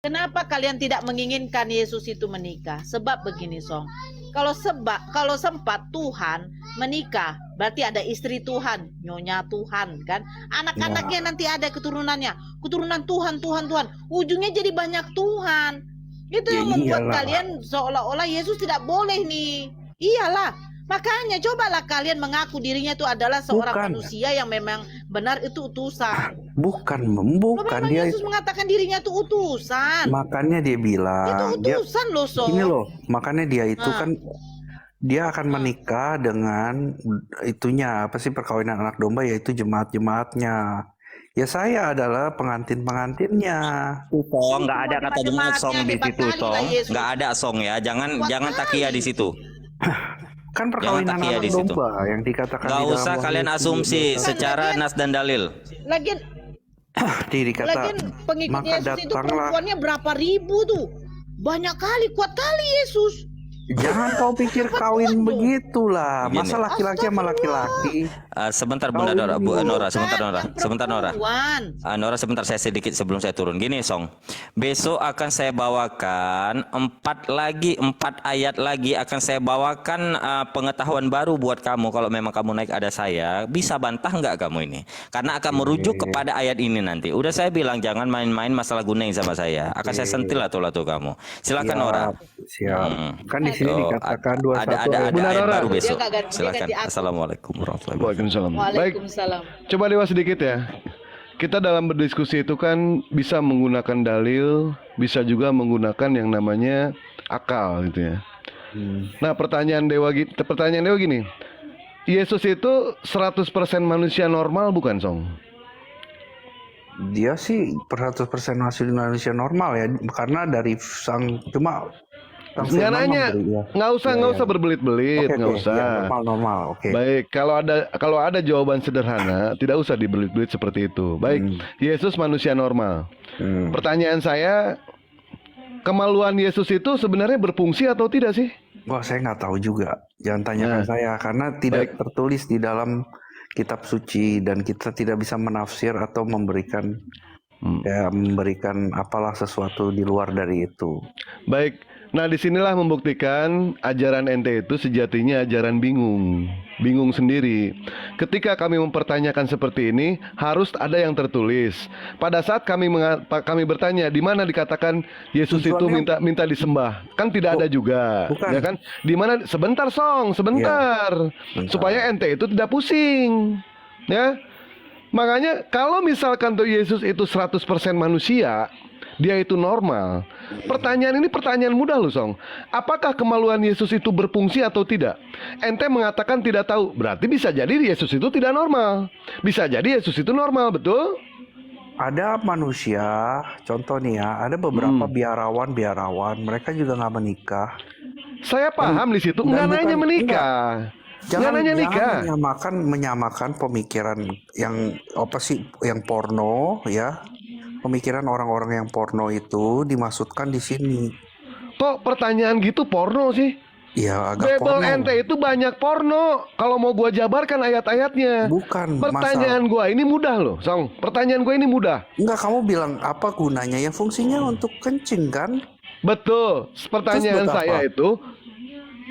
Kenapa kalian tidak menginginkan Yesus itu menikah? Sebab begini, Song. Kalau sempat Tuhan menikah, berarti ada istri Tuhan, nyonya Tuhan, kan? Anak-anaknya nanti ada keturunannya, keturunan Tuhan. Ujungnya jadi banyak Tuhan. Itu yang membuat kalian seolah-olah Yesus tidak boleh nih. Iyalah. Makanya cobalah kalian mengaku dirinya itu adalah seorang manusia yang memang benar itu utusan. Bukan dia. Yesus mengatakan dirinya itu utusan. Makanya dia bilang itu utusan loh, So. Ini loh, makanya dia itu kan dia akan menikah dengan itunya apa sih, perkawinan anak domba, yaitu jemaat-jemaatnya. Ya saya adalah pengantin-pengantinnya. Song, nggak ada kata jemaat Song di situ, Song. Nggak ada Song ya. Jangan takia di situ. Kan perkawinan anak domba yang dikatakan. Gak usah kalian asumsi secara nas dan dalil. Lagian pengikut Yesus itu perempuannya berapa ribu tuh? Banyak kali, kuat kali Yesus. Jangan kau pikir kawin begitulah. Masa laki-laki sama laki-laki. Sebentar Bunda Nora, Nora, sebentar Nora. Nora sebentar, saya sedikit sebelum saya turun. Gini Song, besok akan saya bawakan 4 ayat lagi akan saya bawakan pengetahuan baru buat kamu. Kalau memang kamu naik ada saya, bisa bantah nggak kamu ini? Karena akan merujuk kepada ayat ini nanti. Udah saya bilang jangan main-main masalah guneng sama saya. Akan saya sentil atau kamu. Silakan Nora. Siap. Kan di sini dikatakan 21. Ada ayat baru besok. Silakan. Assalamualaikum warahmatullahi wabarakatuh. Baik, coba Dewa sedikit ya. Kita dalam berdiskusi itu kan bisa menggunakan dalil, bisa juga menggunakan yang namanya akal gitu ya. Nah, pertanyaan Dewa gini. Yesus itu 100% manusia normal bukan, Song? Dia sih 100% manusia normal ya, karena dari nggak nanya, nggak usah berbelit-belit, nggak usah. Normal. Oke. Baik, kalau ada jawaban sederhana, tidak usah dibelit-belit seperti itu. Baik, Yesus manusia normal. Pertanyaan saya, kemaluan Yesus itu sebenarnya berfungsi atau tidak sih? Wah, saya nggak tahu juga. Jangan tanyakan saya, karena tidak tertulis di dalam kitab suci dan kita tidak bisa menafsir atau memberikan apalah sesuatu di luar dari itu. Baik. Nah, disinilah membuktikan ajaran ente itu sejatinya ajaran bingung sendiri. Ketika kami mempertanyakan seperti ini, harus ada yang tertulis. Pada saat kami bertanya, di mana dikatakan Yesus itu minta disembah? Kan tidak ada juga, ya kan? Di mana? Sebentar, Song, sebentar. Supaya ente itu tidak pusing, ya. Makanya kalau misalkan tuh Yesus itu 100% manusia, dia itu normal. Pertanyaan ini pertanyaan mudah loh, Song. Apakah kemaluan Yesus itu berfungsi atau tidak? Ente mengatakan tidak tahu. Berarti bisa jadi Yesus itu tidak normal. Bisa jadi Yesus itu normal, betul? Ada manusia, contoh nih ya, ada beberapa biarawan, mereka juga nggak menikah. Saya paham di situ, nggak nanya menikah. Jangan menyamakan pemikiran yang yang porno ya. Pemikiran orang-orang yang porno itu dimaksudkan di sini. Kok pertanyaan gitu porno sih? Ya, agak Bible ente itu banyak porno. Kalau mau gua jabarkan ayat-ayatnya. Bukan. Pertanyaan gua ini mudah loh, Song. Pertanyaan gua ini mudah. Enggak, kamu bilang apa gunanya? Ya fungsinya untuk kencing kan? Betul. Pertanyaan saya itu,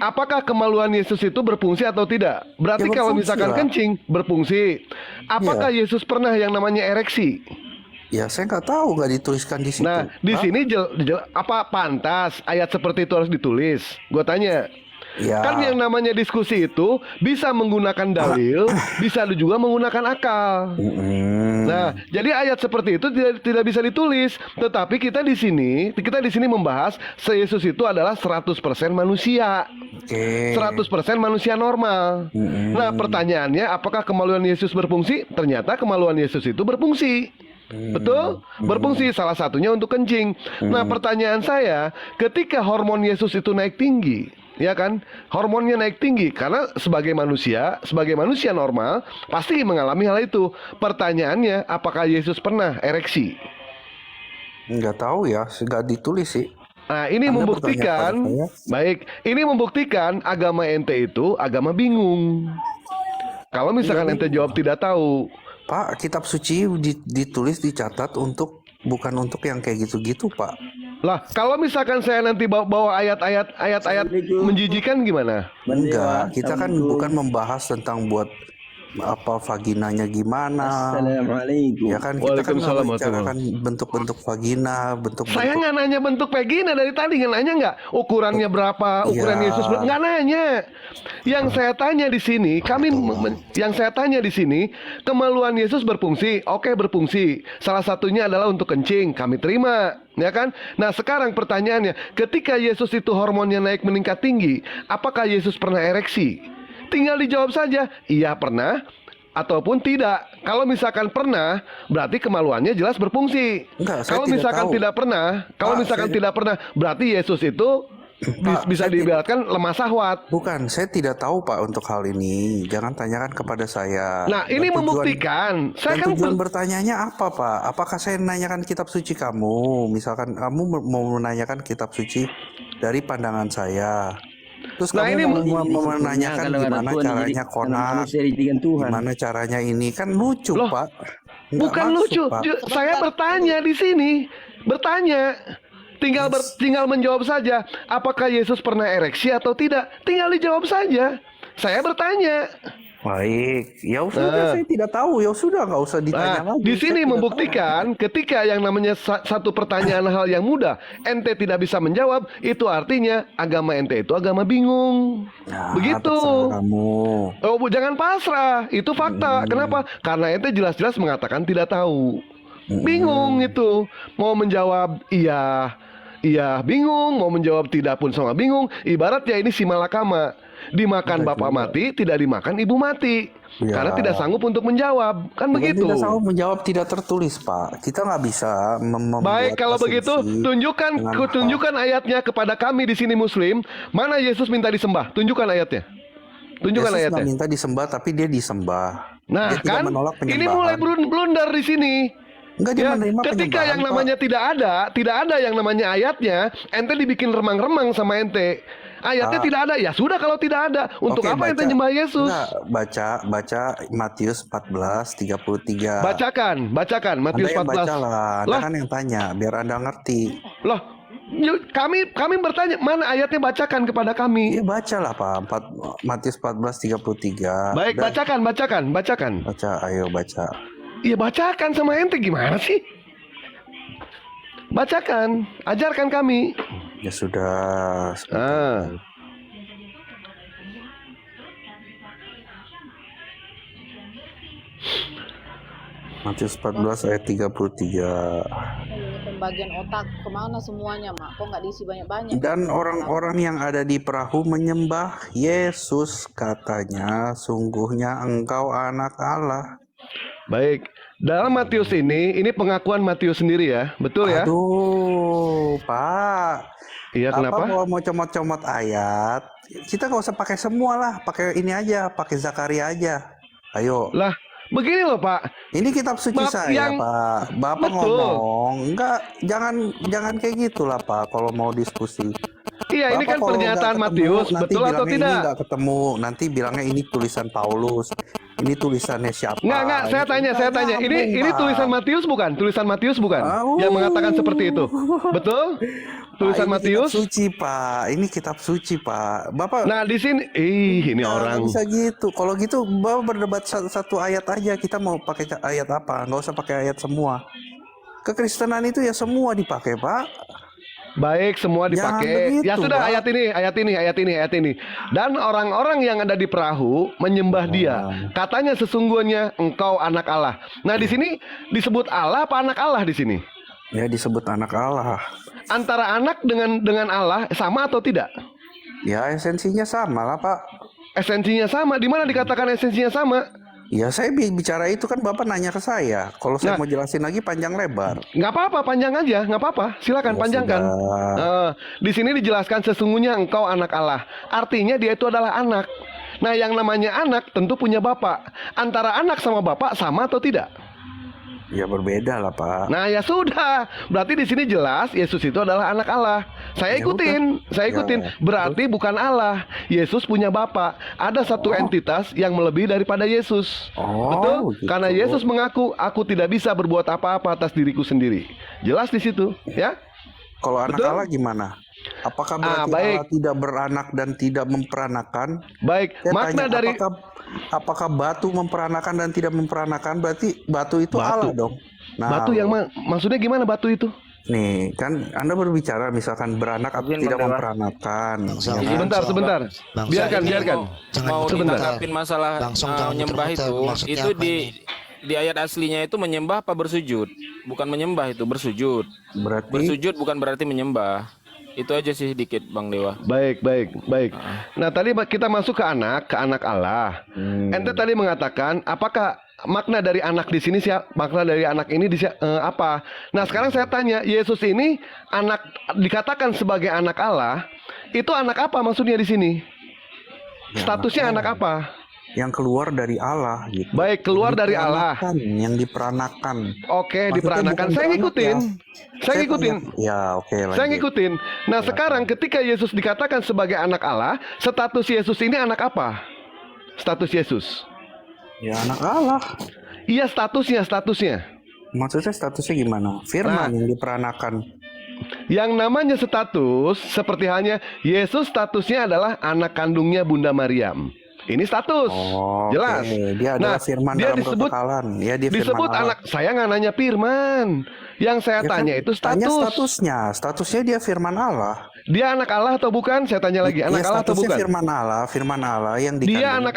apakah kemaluan Yesus itu berfungsi atau tidak? Berarti kalau misalkan kencing berfungsi. Apakah Yesus pernah yang namanya ereksi? Ya, saya nggak tahu, nggak dituliskan di situ. Nah, di sini apa pantas ayat seperti itu harus ditulis? Gua tanya. Ya. Kan yang namanya diskusi itu bisa menggunakan dalil, bisa juga menggunakan akal. Nah, jadi ayat seperti itu tidak bisa ditulis. Tetapi kita di sini membahas Yesus itu adalah 100% manusia. 100% manusia normal. Nah, pertanyaannya, apakah kemaluan Yesus berfungsi? Ternyata kemaluan Yesus itu berfungsi. Betul? Berfungsi, salah satunya untuk kencing. Nah, pertanyaan saya, ketika hormon Yesus itu naik tinggi, ya kan? Hormonnya naik tinggi karena sebagai manusia normal pasti mengalami hal itu. Pertanyaannya, apakah Yesus pernah ereksi? Nggak tahu ya, nggak ditulis sih. Nah, ini ini membuktikan agama ente itu agama bingung. Kalau misalkan ente jawab tidak tahu, Pak, kitab suci ditulis, dicatat bukan untuk yang kayak gitu-gitu, Pak. Lah, kalau misalkan saya nanti bawa ayat-ayat menjijikan gimana? Enggak, kita kan bukan membahas tentang buat apa vaginanya gimana. Assalamualaikum. Ya kan kita kan Waalaikumsalam, membicarakan bentuk-bentuk vagina, Saya bentuk-bentuk. nggak nanya bentuk vagina dari tadi, nggak nanya nggak ukurannya berapa, ukuran Iya. Yesus nggak nanya. Yang saya tanya di sini, yang saya tanya di sini, kemaluan Yesus berfungsi, oke berfungsi. Salah satunya adalah untuk kencing, kami terima, ya kan? Nah sekarang pertanyaannya, ketika Yesus itu hormonnya naik meningkat tinggi, apakah Yesus pernah ereksi? Tinggal dijawab saja, iya pernah ataupun tidak. Kalau misalkan pernah, berarti kemaluannya jelas berfungsi. Enggak, saya Kalau tidak misalkan tahu. tidak pernah, kalau Pak, misalkan saya- tidak pernah, berarti Yesus itu Pak, bisa saya diibaratkan lemah syahwat. Bukan, saya tidak tahu Pak untuk hal ini. Jangan tanyakan kepada saya. Nah, ini Dan tujuan- membuktikan. Saya Dan kan tujuan bertanyanya apa Pak? Apakah saya menanyakan kitab suci kamu? Misalkan kamu mau menanyakan kitab suci dari pandangan saya. Terus Nah, ini kamu mau menanyakan gimana caranya konak, Tuhan. gimana caranya ini, kan lucu Loh, Pak. Nggak bukan masuk, lucu. Pak. Saya bertanya di sini, bertanya. Tinggal menjawab saja. Apakah Yesus pernah ereksi atau tidak? Tinggal dijawab saja. Saya bertanya. Baik, ya sudah saya tidak tahu, ya sudah nggak usah ditanya Nah, lagi. di Saya sini tidak membuktikan ketika yang namanya satu pertanyaan hal yang mudah, ente tidak bisa menjawab, itu artinya agama ente itu agama bingung. tahu. Nah, Begitu. terserah kamu. Oh, Bu, jangan pasrah. Itu fakta. Kenapa? Karena ente jelas-jelas mengatakan tidak tahu. Bingung itu. Mau menjawab iya, iya bingung. Mau menjawab tidak pun sama bingung. Ibaratnya ini si malakama. Dimakan bapak mati, tidak dimakan ibu mati. Ya. Karena tidak sanggup untuk menjawab. Kan Bukan begitu. tidak sanggup menjawab, tidak tertulis Pak. Kita nggak bisa membuat Baik, kalau asumsi begitu dengan tunjukkan ayatnya kepada kami di sini Muslim. Mana Yesus minta disembah? Tunjukkan ayatnya. Tunjukkan Yesus ayatnya. nggak minta disembah, tapi dia disembah. Nah, Dia tidak kan menolak ini penyembahan. mulai blunder di sini. Enggak, dia Ya, menerima ketika penyembahan, yang Pak. namanya tidak ada yang namanya ayatnya, ente dibikin remang-remang sama ente. Ayatnya tidak ada, ya sudah kalau tidak ada. Untuk Oke, apa ente baca. nyembah Yesus? Enggak, baca Matius 14:33. Bacakan Matius Anda yang 14. baca lah, Anda Lah, kan yang tanya, biar Anda ngerti. loh, kami bertanya, mana ayatnya, bacakan kepada kami. Iya bacalah Pak, Matius 14:33. Baik, Dan- bacakan. Baca, ayo baca. Iya bacakan sama ente, gimana sih? Bacakan, ajarkan kami. Ya sudah. Ah. Matius 14 ayat 33. Pembagian otak kemana semuanya, Mak? Kok nggak diisi banyak-banyak? Dan orang-orang yang ada di perahu menyembah Yesus, katanya, sungguhnya engkau anak Allah. Baik, dalam Matius ini pengakuan Matius sendiri ya, betul ya? Aduh, Pak. Iya, kenapa? Apa mau comot-comot ayat? Kita nggak usah pakai semua lah, pakai ini aja, pakai Zakaria aja. Ayo. Lah, begini loh Pak. Ini kitab suci saya, yang- Pak. Bapak Betul. ngomong, enggak, jangan kayak gitulah, Pak. Kalau mau diskusi. Iya, ini Bapak kan kalau pernyataan nggak ketemu, Matius, nanti betul atau bilangnya tidak? Ini nggak ketemu, nanti bilangnya ini tulisan Paulus, ini tulisannya siapa? Enggak, saya tanya. Nggak Ini nyambung, Pak. tulisan Matius bukan? Tulisan Matius bukan? Oh. Yang mengatakan seperti itu. Betul? Tulisan Pak, ini Matius? kitab suci, Pak. Ini kitab suci, Pak. Bapak Nah, di sini ini nggak orang. bisa gitu. Kalau gitu, Bapak berdebat satu ayat aja. Kita mau pakai ayat apa? Nggak usah pakai ayat semua. Kekristenan itu ya semua dipakai, Pak. Baik, semua Jangan dipakai. begitu, Ya sudah, Pak. ayat ini. Dan orang-orang yang ada di perahu menyembah dia. Katanya sesungguhnya engkau anak Allah. Nah, di sini disebut Allah apa anak Allah di sini? Ya disebut anak Allah. Antara anak dengan Allah sama atau tidak? Ya esensinya sama lah, Pak. Esensinya sama. Di mana dikatakan esensinya sama? Ya saya bicara itu kan Bapak nanya ke saya. Kalau saya Nah. mau jelasin lagi panjang lebar. Nggak apa-apa, panjang aja, nggak apa-apa. Silakan Ya panjangkan. sudah. Di sini dijelaskan sesungguhnya engkau anak Allah. Artinya dia itu adalah anak. Nah, yang namanya anak tentu punya bapak. Antara anak sama bapak sama atau tidak? Ya berbeda lah, Pak. Nah, ya sudah. Berarti di sini jelas Yesus itu adalah anak Allah. Saya Ya ikutin. Ya, Berarti bukan Allah. Yesus punya bapak. Ada satu entitas yang melebihi daripada Yesus. Oh, Betul? gitu. Karena Yesus mengaku, aku tidak bisa berbuat apa-apa atas diriku sendiri. Jelas di situ, ya? Kalau anak Betul? Allah gimana? Apakah berarti baik. Allah tidak beranak dan tidak memperanakan? Baik, Saya makna tanya, dari apakah batu memperanakan dan tidak memperanakan? Berarti batu itu Allah dong. Nah, batu yang maksudnya gimana batu itu? nih kan Anda berbicara misalkan beranak atau Mungkin tidak Bang Dewa. memperanakan. Bang ya kan? Sebentar. Bang, Biarkan. Jangan Mau Sebentar. ditangkapin masalah jangan menyembah muter-muter. itu Maksudnya apa di ayat aslinya itu menyembah apa bersujud? Bukan menyembah, itu bersujud. Berarti Bersujud bukan berarti menyembah. Itu aja sih dikit Bang Dewa. Baik. Nah, tadi kita masuk ke anak Allah. Ente tadi mengatakan apakah makna dari anak di sini makna dari anak ini apa? Nah, sekarang saya tanya, Yesus ini anak dikatakan sebagai anak Allah, itu anak apa maksudnya di sini? Ya, Statusnya anak apa? yang keluar dari Allah gitu. Baik, keluar dari Allah. Yang diperanakan. Oke, Maksudnya diperanakan. bukan Saya beranak ngikutin. ya. Saya ngikutin. Ya, oke, lanjut. Saya ngikutin. Nah, sekarang ketika Yesus dikatakan sebagai anak Allah, status Yesus ini anak apa? Status Yesus. Ya, anak Allah. Iya, statusnya. Maksudnya statusnya gimana? Firman yang diperanakan. Yang namanya status seperti halnya Yesus statusnya adalah anak kandungnya Bunda Mariam. Ini status. Oh, jelas. oke. Dia adalah firman dia dalam disebut kekekalan. Ya, dia firman disebut Allah. anak. Saya nggak nanya firman. Yang saya Ya kan, tanya itu tanya status. statusnya. Statusnya dia firman Allah. Dia anak Allah atau bukan? Saya tanya lagi. Anak Ya, Allah atau statusnya bukan? firman Allah yang dikandung. Dia anak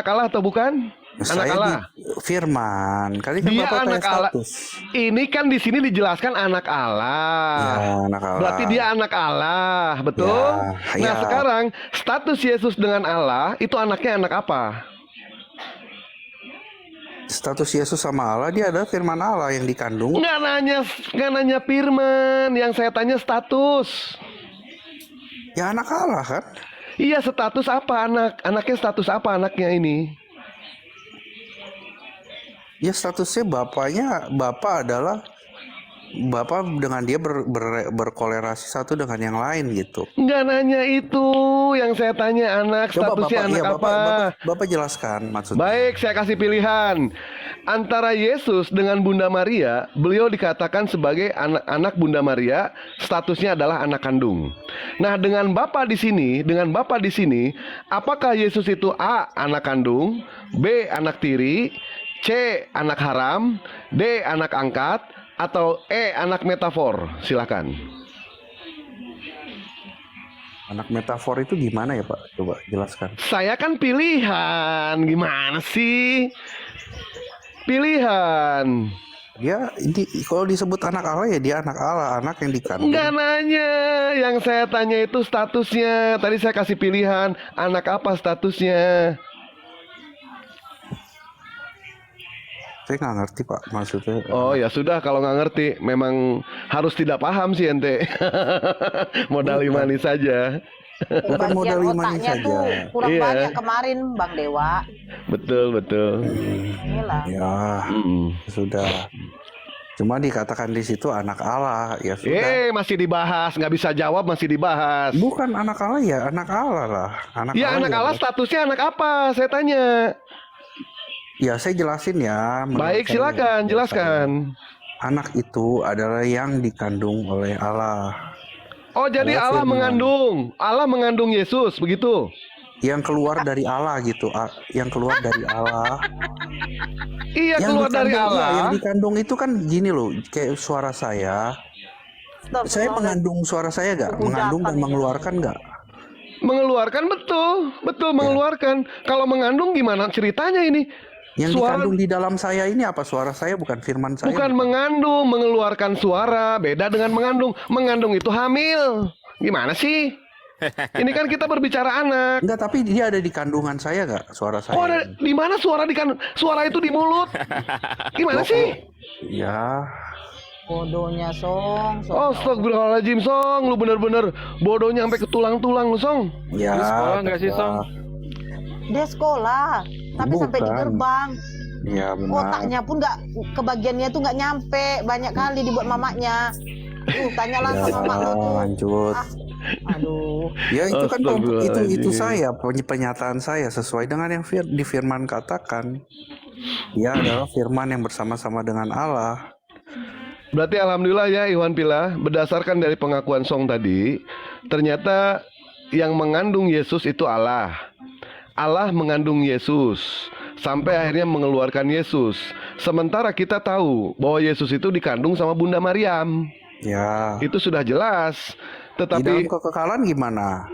Allah atau bukan? Anak Saya Allah. Firman. Kali kan Dia Bapak anak tanya Allah. status. Ini kan di sini dijelaskan anak Allah. Ya, anak Allah. Berarti dia anak Allah, betul? Ya, Nah, ya. sekarang status Yesus dengan Allah itu anaknya anak apa? Status Yesus sama Allah, dia adalah firman Allah yang dikandung. Nggak nanya firman, yang saya tanya status. Ya, anak Allah kan? Iya, status apa anaknya status apa anaknya ini? Ya, statusnya Bapak adalah Bapak dengan dia berkolerasi satu dengan yang lain gitu. Nggak nanya itu, yang saya tanya anak statusnya anak apa? Bapak jelaskan maksudnya. Baik, saya kasih pilihan. Antara Yesus dengan Bunda Maria, beliau dikatakan sebagai anak Bunda Maria, statusnya adalah anak kandung. Nah, dengan Bapak di sini, apakah Yesus itu A, anak kandung, B, anak tiri, C, anak haram, D, anak angkat, atau E, anak metafor? Silakan. Anak metafor itu gimana ya Pak? Coba jelaskan. Saya kan pilihan, gimana sih? Pilihan. Dia kalau disebut anak Allah ya dia anak Allah, anak yang dikandung. Enggak nanya, yang saya tanya itu statusnya. Tadi saya kasih pilihan, anak apa statusnya? Saya nggak ngerti Pak maksudnya. Oh ya sudah, kalau nggak ngerti, memang harus tidak paham sih ente. Modal imani saja. Bukan modal Bagian imani otaknya saja. tuh kurang Iya. banyak kemarin Bang Dewa. Betul. Inilah. Ya, sudah. Cuma dikatakan di situ anak Allah, ya sudah. Masih dibahas, nggak bisa jawab masih dibahas. Bukan anak Allah ya, anak Allah lah. Ya anak Allah statusnya anak apa? Saya tanya. Ya saya jelasin ya. Baik, silakan jelaskan. Anak itu adalah yang dikandung oleh Allah. Oh, jadi Allah mengandung Yesus, begitu? Yang keluar dari Allah gitu, yang keluar dari Allah. Iya, Yang keluar dari dikandung, Allah. yang dikandung itu kan gini loh, kayak suara saya. Saya mengandung suara saya gak? Mengandung dan mengeluarkan gak? Mengeluarkan, betul mengeluarkan. Kalau mengandung gimana ceritanya ini? Yang Suara dikandung di dalam saya ini apa? Suara saya bukan firman saya. bukan mengandung, mengeluarkan suara beda dengan mengandung. Mengandung itu hamil. Gimana sih? Ini kan kita berbicara anak. Enggak, tapi dia ada di kandungan saya gak? Suara saya. Oh, ada di mana suara di suara itu di mulut? Gimana sih? Ya. Bodohnya Song. Oh, astagfirullahaladzim, Song. Lu bener-bener bodohnya sampai ke tulang-tulang lu, Song. Ya. Di sekolah nggak sih, Song? Dia sekolah, tapi sampai di Bukan. gerbang. Ya benar. Otaknya pun nggak, kebagiannya tuh nggak nyampe. Banyak kali dibuat mamanya. Tanyalah Ya, sama mak lu tuh. lanjut. Aduh. Ya itu kan itu Astagfirullahaladzim. saya pernyataan saya sesuai dengan yang di firman katakan. Dia adalah firman yang bersama-sama dengan Allah. Berarti alhamdulillah ya Iwan Pila, berdasarkan dari pengakuan Song tadi, ternyata yang mengandung Yesus itu Allah. Allah mengandung Yesus sampai akhirnya mengeluarkan Yesus. Sementara kita tahu bahwa Yesus itu dikandung sama Bunda Maryam. Ya. Itu sudah jelas. Di dalam Tetapi kekekalan gimana?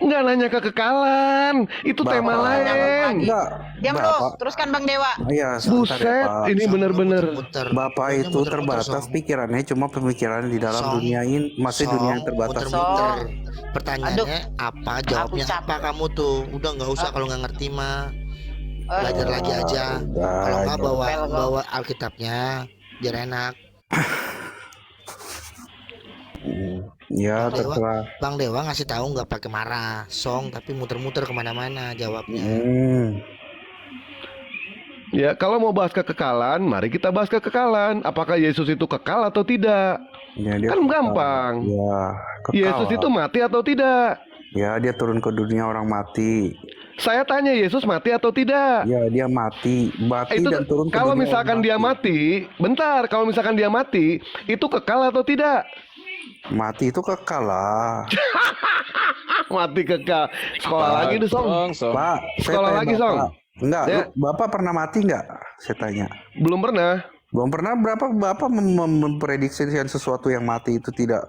nggak nanya kekekalan, itu tema Bapak. lain. Enggak. Diam Bapak. dulu, teruskan Bang Dewa. Iya, sebentar ya, Buset, Pak. ini bener-bener. Bapak itu terbatas pikirannya, cuma pemikiran di dalam Song. dunia ini, masih dunia yang terbatas. Muter-muter. Pertanyaannya apa, jawabnya Aku capek. apa kamu tuh? Udah nggak usah kalau nggak ngerti mah. Belajar lagi aja. Udah, Kalau nggak itu. bawa Alkitabnya biar enak. Ya, Bang Dewa, terserah. Bang Dewa ngasih tahu nggak pakai marah, Song, tapi muter-muter kemana-mana jawabnya. Ya, kalau mau bahas kekekalan, mari kita bahas kekekalan. Apakah Yesus itu kekal atau tidak? Ya, dia Kan kekal. gampang. Ya, kekal Yesus lah. itu mati atau tidak? Ya, dia turun ke dunia orang mati. Saya tanya, Yesus mati atau tidak? Ya, dia mati, Itu dan turun ke kalau dunia misalkan orang dia mati, bentar, kalau misalkan dia mati, itu kekal atau tidak? Mati itu kekal lah. Mati kekal. Sekolah lagi tuh, Song. Song. Pak, saya Sekolah tanya lagi, Bapak. Song. Enggak, Ya. Bapak pernah mati enggak? Saya tanya. Belum pernah. Belum pernah. Berapa Bapak memprediksi sesuatu yang mati itu tidak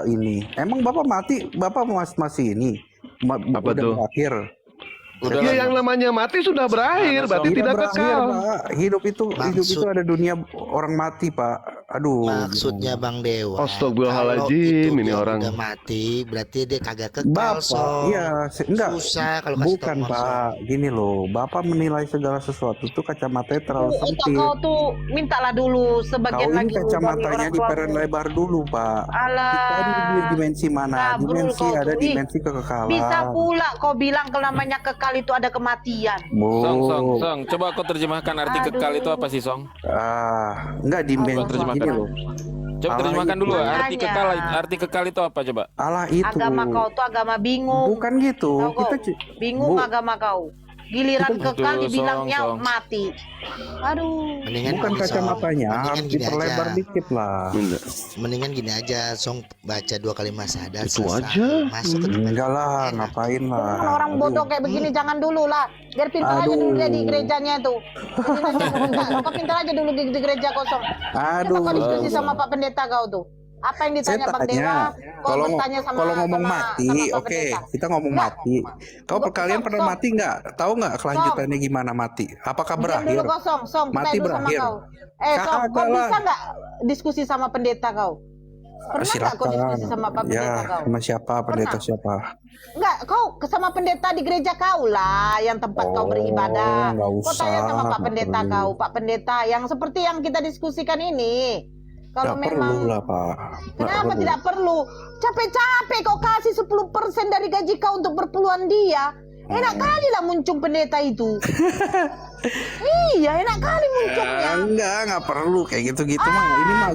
ini? Emang Bapak mati, Bapak masih ini? Apa udah tuh? berakhir. Udah Ya, lah. yang namanya mati sudah berakhir, berarti Tidak tidak berakhir, kekal. Pak. Hidup itu ada dunia orang mati, Pak. Aduh. Maksudnya Bang Dewa, Astagfirullahaladzim, kalau itu ini dia orang. udah mati, berarti dia kagak kekal, Bapak, Song. iya, enggak. Susah kalau kasih Bukan, tahu, Song. Pak. Gini loh, Bapak menilai segala sesuatu tuh kacamatanya terlalu Otak sempit. kau tuh mintalah dulu Kau sebagian ini lagi dari kacamatanya orang diperan tuamu. lebar dulu, Pak. Alah. Kita ini di dimensi mana? Sabrul Dimensi kau ada tuh. Ih, dimensi kekekalan. Bisa pula kau bilang kalau namanya kekal itu ada kematian. Song. Coba kau terjemahkan arti kekal itu apa sih, Song? Enggak dimensi terjemahkan. gini loh. Coba Allah terjemahkan itu. dulu Makanya. arti kekal itu apa coba? Allah itu. Agama kau tuh agama bingung. Bukan gitu. Tahu kau? Bingung Bu- agama kau. Giliran Itu kekal betul, dibilangnya Song. mati. Aduh. Mendingan Bukan gini, Song. kacamatanya, Mendingan harus gini diperlebar aja. dikit lah. Mendingan gini aja, Song, baca 2 kali syahadat. Itu selesai. aja. Masuk ke tempat Enggak lah, enak. ngapain lah. Kan orang bodoh kayak begini jangan dulu lah. Biar pintar aja dulu dia di gerejanya tuh. Kau pintar aja dulu di gereja kosong. Aduh. Coba kau diskusi sama Pak Pendeta kau tuh. Apa yang ditanya Saya Bang tanya, Dewa? Kau kalau bertanya sama kalau ngomong sama mati, Pak oke, Pendeta. kita ngomong Enggak. mati. Kalian pernah mati nggak? Tahu nggak kelanjutannya gimana mati? Apakah Diam berakhir? dulu kosong, Song. Mati Saya dulu sama berakhir. kau. Song, kau Kagak lah. bisa nggak diskusi sama pendeta kau? Pernah nggak kau diskusi sama Pak Pendeta Ya, kau? sama siapa? Pendeta Pernah. siapa? Enggak, kau sama pendeta di gereja kau lah, yang tempat kau beribadah. nggak Kau tanya usah, sama Pak nggak Pendeta perlu. kau, Pak Pendeta yang seperti yang kita diskusikan ini. Kalau Nggak perlu memang lah, Pak. Nggak kenapa perlu. tidak perlu? Capek-capek kau kasih 10% dari gaji kau untuk perpuluhan dia. Enak kali lah muncul pendeta itu. Iya, enak kali munculnya. Enggak perlu kayak gitu-gitu mah.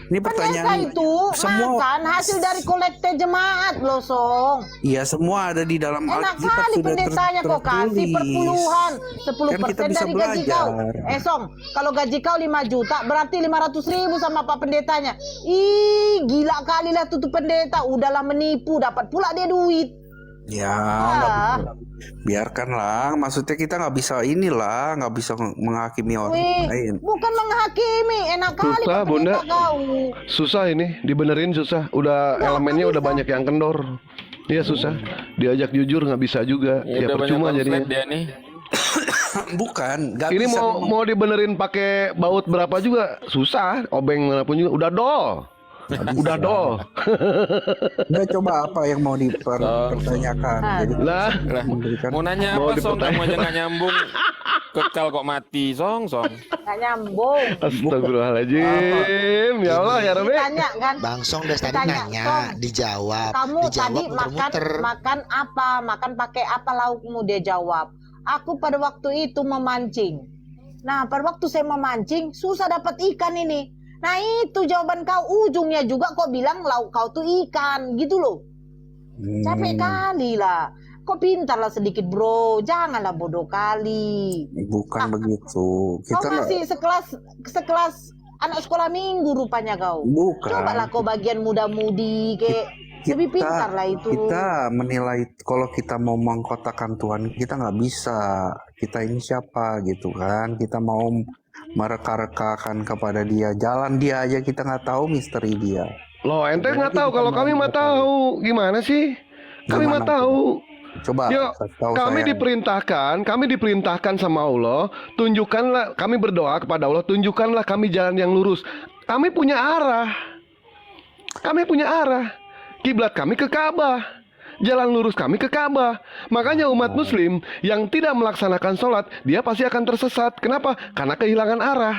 Ini Pendeta pertanyaan itu semua. makan hasil dari kolekte jemaat loh, Song. Iya, semua ada di dalam Enak Alkitab kali sudah pendetanya kau kasih tertulis. perpuluhan 10% Kan kita bisa dari gaji kau. belajar. Song, kalau gaji kau 5 juta berarti 500.000 sama Pak Pendetanya. Ih, gila kali lah tuh pendeta. Udahlah menipu, dapat pula dia duit. Ya, Ah. nggak bisa. Biarkanlah. Maksudnya kita nggak bisa inilah, nggak bisa menghakimi orang Wih, lain. bukan menghakimi. Enak kali Susah, Pak Pendeta Bunda. kau. Susah ini, dibenerin susah. Udah elemennya udah banyak yang kendor. Iya susah. Diajak jujur nggak bisa juga. Ya, udah percuma banyak jadinya. pamflet dia nih. Bukan, nggak Ini bisa. mau dibenerin pakai baut berapa juga susah. Obeng manapun juga udah dol. Udah dol. Nggak, coba apa yang mau dipertanyakan. Jadi Lah, Lah, memberikan. mau nanya Mau apa, Song? dipertanya- Kamu aja nggak nyambung. Kekal kok mati, Song. Nggak nyambung. astagfirullahaladzim. Ya Allah ya Rabbi. Tanya kan. Bang Song dari tadi Tanya, nanya, Song. dijawab. Kamu dijawab tadi muter-muter. makan apa? Makan pakai apa laukmu? Dia jawab. Aku pada waktu itu memancing. Nah, pada waktu saya memancing, susah dapat ikan ini. Nah, itu jawaban kau. Ujungnya juga kau bilang lauk kau tuh ikan. Gitu loh. Capek kali lah. Kau pintarlah sedikit, bro. Janganlah bodoh kali. Bukan begitu. Kau Kita nggak. masih sekelas anak sekolah minggu rupanya kau. Bukan. Cobalah kau bagian muda-mudi kayak lebih pintar lah itu. Kita menilai kalau kita mau mengkotakan Tuhan, kita nggak bisa. Kita ini siapa gitu kan? Kita mau mereka-rekakan kepada dia. Jalan dia aja kita nggak tahu misteri dia. Loh, ente nggak tahu, kalau kami mah tahu. Gimana sih? Kami mah Gimana tahu. Coba Yuk, kasih tahu kami saya. diperintahkan sama Allah, tunjukkanlah, kami berdoa kepada Allah, tunjukkanlah kami jalan yang lurus. Kami punya arah. Kiblat kami ke Ka'bah. Jalan lurus kami ke Ka'bah. Makanya umat muslim yang tidak melaksanakan sholat, dia pasti akan tersesat. Kenapa? Karena kehilangan arah.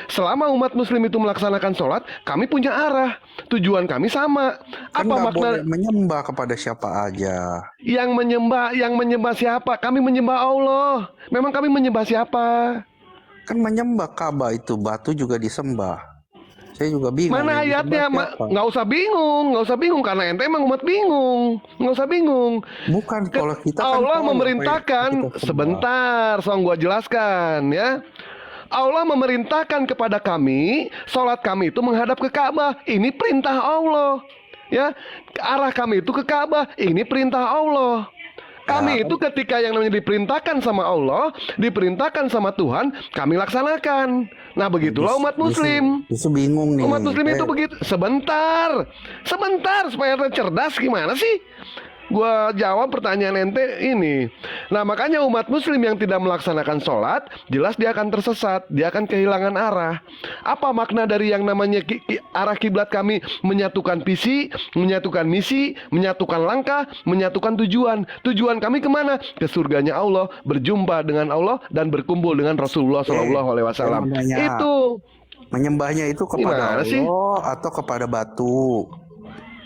Selama umat muslim itu melaksanakan sholat, kami punya arah. Tujuan kami sama. Kan Apa nggak makna boleh menyembah kepada siapa aja. yang menyembah siapa? Kami menyembah Allah. Memang kami menyembah siapa? Kan menyembah Ka'bah itu batu juga disembah. Saya juga bingung. Mana yang ayatnya? disembah siapa? Nggak usah bingung karena ente emang umat bingung. Nggak usah bingung. Bukan kalau kita kan Allah tahu memerintahkan, apa yang kita sembah. sebentar, gua jelaskan ya. Allah memerintahkan kepada kami, sholat kami itu menghadap ke Ka'bah. Ini perintah Allah. Ya, arah kami itu ke Ka'bah. Ini perintah Allah. Kami itu ketika yang namanya diperintahkan sama Allah, diperintahkan sama Tuhan, kami laksanakan. Nah, begitulah umat muslim. Justru bingung nih. Umat muslim itu begitu. Sebentar supaya ente cerdas gimana sih? Gua jawab pertanyaan ente ini. Nah, makanya umat muslim yang tidak melaksanakan sholat, jelas dia akan tersesat, dia akan kehilangan arah. Apa makna dari yang namanya arah kiblat kami? Menyatukan visi, menyatukan misi, menyatukan langkah, menyatukan tujuan. Tujuan kami kemana? Ke surganya Allah, berjumpa dengan Allah dan berkumpul dengan Rasulullah SAW. Itu Menyembahnya itu kepada Gimana sih? Allah atau kepada batu.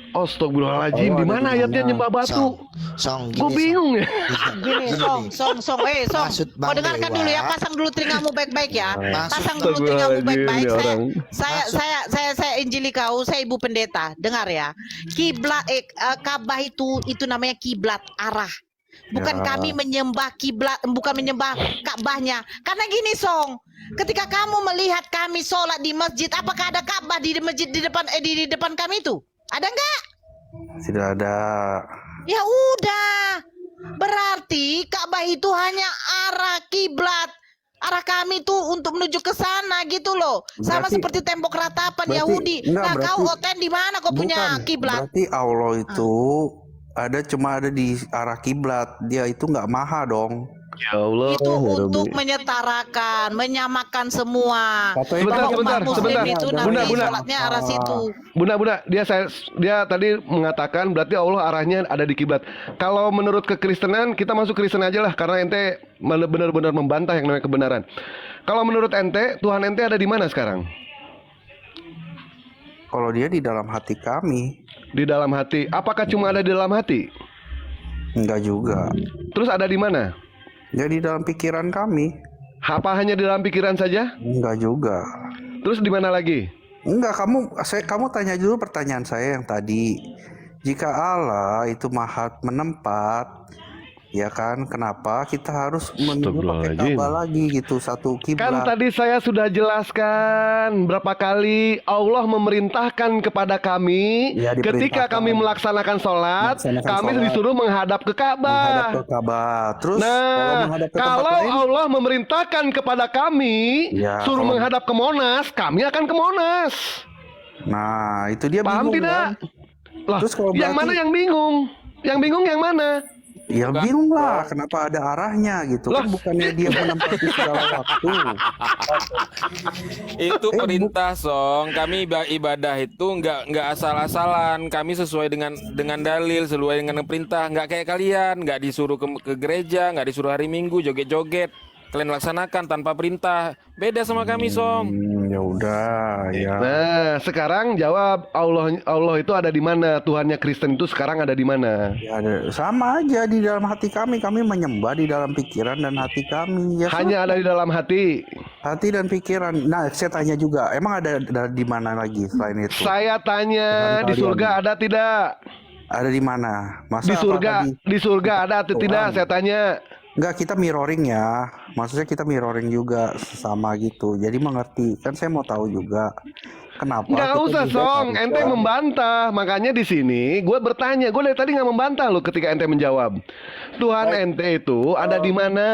Astagfirullahaladzim, di mana ayatnya nyembah batu? Song, Gue gini, bingung ya. Gini, Song. Maksud Bang Kau dengarkan Dewa. dulu ya, pasang dulu telingamu baik-baik ya. Maksud Pasang dulu telingamu baik-baik. Astagfirullahaladzim, Saya injili kau, saya ibu pendeta. Dengar ya. Kiblat Ka'bah itu namanya kiblat arah. Bukan Ya. kami menyembah kiblat, bukan menyembah Ka'bahnya. Karena gini, Song. Ketika kamu melihat kami sholat di masjid, apakah ada Ka'bah di masjid di depan kami itu? Ada enggak? Tidak ada. Ya udah. Berarti Ka'bah itu hanya arah kiblat. Arah kami tuh untuk menuju ke sana gitu loh. Sama Berarti- seperti tembok ratapan berarti- Yahudi. enggak, Nah, berarti- kau Oten di mana kau punya Bukan. kiblat? Berarti Allah itu cuma ada di arah kiblat. Dia itu nggak maha dong. Ya Allah. Itu untuk menyetarakan, menyamakan semua. Katanya Bahwa umat Muslim sebentar. itu Bunda, nanti Bunda. sholatnya arah situ. Bunda, dia tadi mengatakan berarti Allah arahnya ada di kiblat. Kalau menurut kekristenan, kita masuk Kristen aja lah karena ente benar-benar membantah yang namanya kebenaran. Kalau menurut ente, Tuhan ente ada di mana sekarang? Kalau dia di dalam hati kami, Di dalam hati. Apakah cuma ada di dalam hati? enggak juga. Terus ada di mana? Dia di dalam pikiran kami, Apa hanya di dalam pikiran saja? enggak juga. Terus di mana lagi? Enggak, kamu tanya dulu pertanyaan saya yang tadi. Jika Allah itu maha menempat, ya kan, kenapa kita harus pakai Astagfirullahaladzim. Ka'bah lagi gitu, satu Kan kiblat? tadi saya sudah jelaskan berapa kali Allah memerintahkan kepada kami Ya, diperintahkan. ketika kami melaksanakan sholat, Melaksanakan kami sholat. disuruh menghadap ke Menghadap Ka'bah. ke Ka'bah. Terus Nah, menghadap ke tempat kalau lain, Allah memerintahkan kepada kami Ya, suruh kalau- menghadap ke Monas, kami akan ke Monas. nah itu dia Paham bingung tidak? kan? Lah, Terus kalau yang berarti- mana yang bingung? Yang bingung yang mana? Ya bingung lah, kenapa ada arahnya gitu? Lah. Kan bukannya dia menempati segala waktu. Itu perintah, Song. Kami ibadah itu nggak asal-asalan. Kami sesuai dengan dalil, sesuai dengan perintah. Nggak kayak kalian, nggak disuruh ke gereja, nggak disuruh hari Minggu joget-joget. Kalian laksanakan tanpa perintah. Beda sama kami, Song. Ya udah, ya. Nah, sekarang jawab, Allah itu ada di mana? Tuhannya Kristen itu sekarang ada di mana? Ya, sama aja di dalam hati kami menyembah di dalam pikiran dan hati kami. Ya, Hanya ada di dalam hati. hati dan pikiran. Nah, saya tanya juga, emang ada di mana lagi selain itu? Saya tanya, Tuhan di surga kalian. ada tidak? Ada di mana? Masa Di apa surga, tadi? di surga ada atau Tuhan. tidak? Saya tanya. Enggak, kita mirroring ya. Maksudnya kita mirroring juga sesama gitu. Jadi mengerti. Kan saya mau tahu juga kenapa Nggak kita usah juga Song, ente harus membantah. Makanya di sini gue bertanya, gue dari tadi nggak membantah loh ketika ente menjawab. Tuhan ente itu ada di mana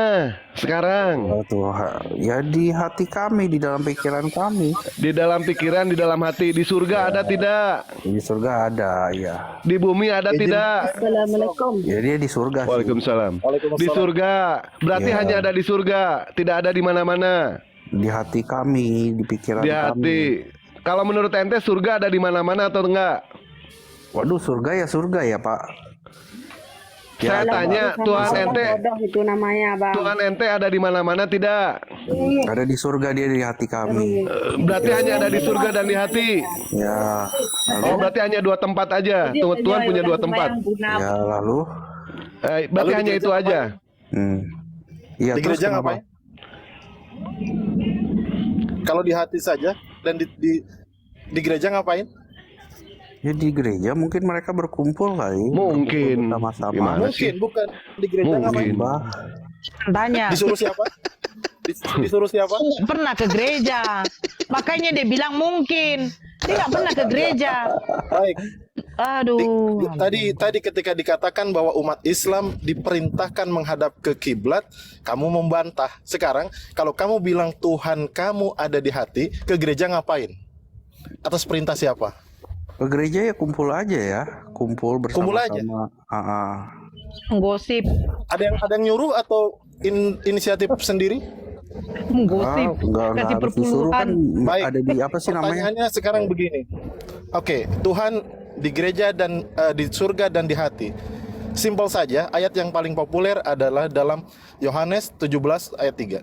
sekarang? Oh, Tuhan. Ya di hati kami, di dalam pikiran kami. Di dalam pikiran, di dalam hati, di surga ada tidak? Di surga ada, ya. Di bumi ada tidak? Ya dia di surga sih. Waalaikumsalam. Di surga. Berarti Ya. hanya ada di surga, tidak ada di mana-mana. Di hati kami, di pikiran Di kami. hati. Kalau menurut ente surga ada di mana-mana atau enggak? Waduh, surga ya Pak. Saya tanya, Tuhan ente, itu namanya, Bang. Tuhan ente ada di mana-mana tidak? Ada di surga, dia di hati kami. Berarti hanya ada di surga dan di hati. Ya. Oh, berarti hanya dua tempat aja. Tuhan punya dua tempat. Ya lalu. Berarti hanya itu aja. Iya, Di terus gereja kenapa? ngapain? Kalau di hati saja dan di gereja ngapain? Ya di gereja mungkin mereka berkumpul kali. Mungkin. Sama-sama. Gimana Mungkin sih? bukan di gereja ngapain? Mungkin. Mbah. Banyak. Disuruh siapa? Disuruh siapa? Pernah ke gereja. Makanya dia bilang mungkin. Dia nggak pernah ke gereja. Baik. Aduh. Tadi ketika dikatakan bahwa umat Islam diperintahkan menghadap ke kiblat, kamu membantah. Sekarang kalau kamu bilang Tuhan kamu ada di hati, ke gereja ngapain? Atas perintah siapa? Ke gereja ya kumpul aja ya. Kumpul Kumpul aja? bersama-sama. Menggosip. Ada yang nyuruh atau inisiatif sendiri? Menggosip. Enggak Kasih harus disuruh kan. perpuluhan. Baik. Ada di apa sih namanya? Pertanyaannya sekarang begini. Oke, Tuhan di gereja dan di surga dan di hati. Simpel saja, ayat yang paling populer adalah dalam Yohanes 17 ayat 3.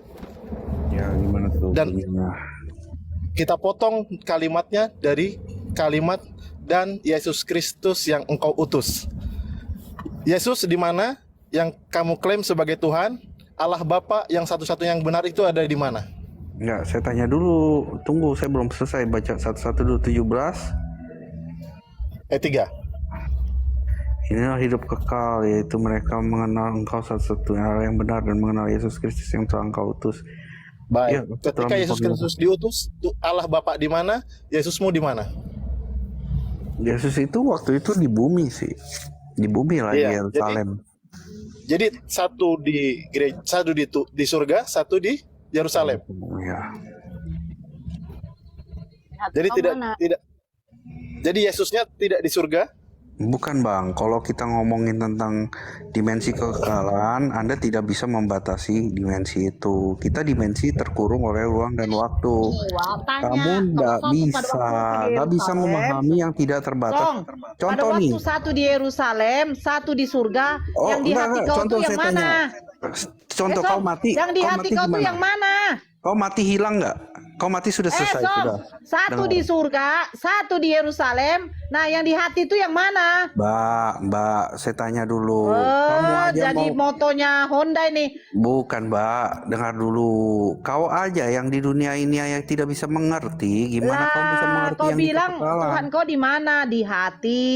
Ya gimana tuh? Dan- bunyinya? Kita potong kalimatnya dari kalimat dan Yesus Kristus yang engkau utus. Yesus di mana yang kamu klaim sebagai Tuhan? Allah Bapa yang satu-satunya yang benar itu ada di mana? Enggak, saya tanya dulu. Tunggu, saya belum selesai baca 1 dulu 17. Ayat 3. Inilah hidup kekal, yaitu mereka mengenal engkau satu-satunya Allah yang benar dan mengenal Yesus Kristus yang telah engkau utus. Baik. Ya, Ketika telah Yesus mengkoordinasi. Kristus diutus, Allah Bapa di mana? Yesusmu di mana? Yesus itu waktu itu di bumi sih. Di bumi lah, di Iya, Yerusalem. Jadi satu di gereja, satu di surga, satu di Yerusalem. Ya. Jadi tidak. Jadi Yesusnya tidak di surga. Bukan Bang, kalau kita ngomongin tentang dimensi kekekalan, Anda tidak bisa membatasi dimensi itu. Kita dimensi terkurung oleh ruang dan waktu. Kamu nggak bisa memahami yang tidak terbatas. Song, Contoh pada nih. waktu satu di Yerusalem, satu di surga, Oh, yang di hati kau tuh yang saya mana? tanya. Contoh kau mati. Yang di kau hati mati kau tuh gimana? yang mana? Kau mati hilang nggak? Kau mati sudah selesai Song, sudah. satu Dengar. di surga, satu di Yerusalem. Nah, yang di hati itu yang mana? Mbak, saya tanya dulu. Oh, Kamu aja jadi mau motonya Honda nih. Bukan Mbak, dengar dulu. Kau aja yang di dunia ini yang tidak bisa mengerti. Gimana kau bisa Lah, mengerti kau yang di bilang kekekalan? Tuhan kau di mana? Di hati.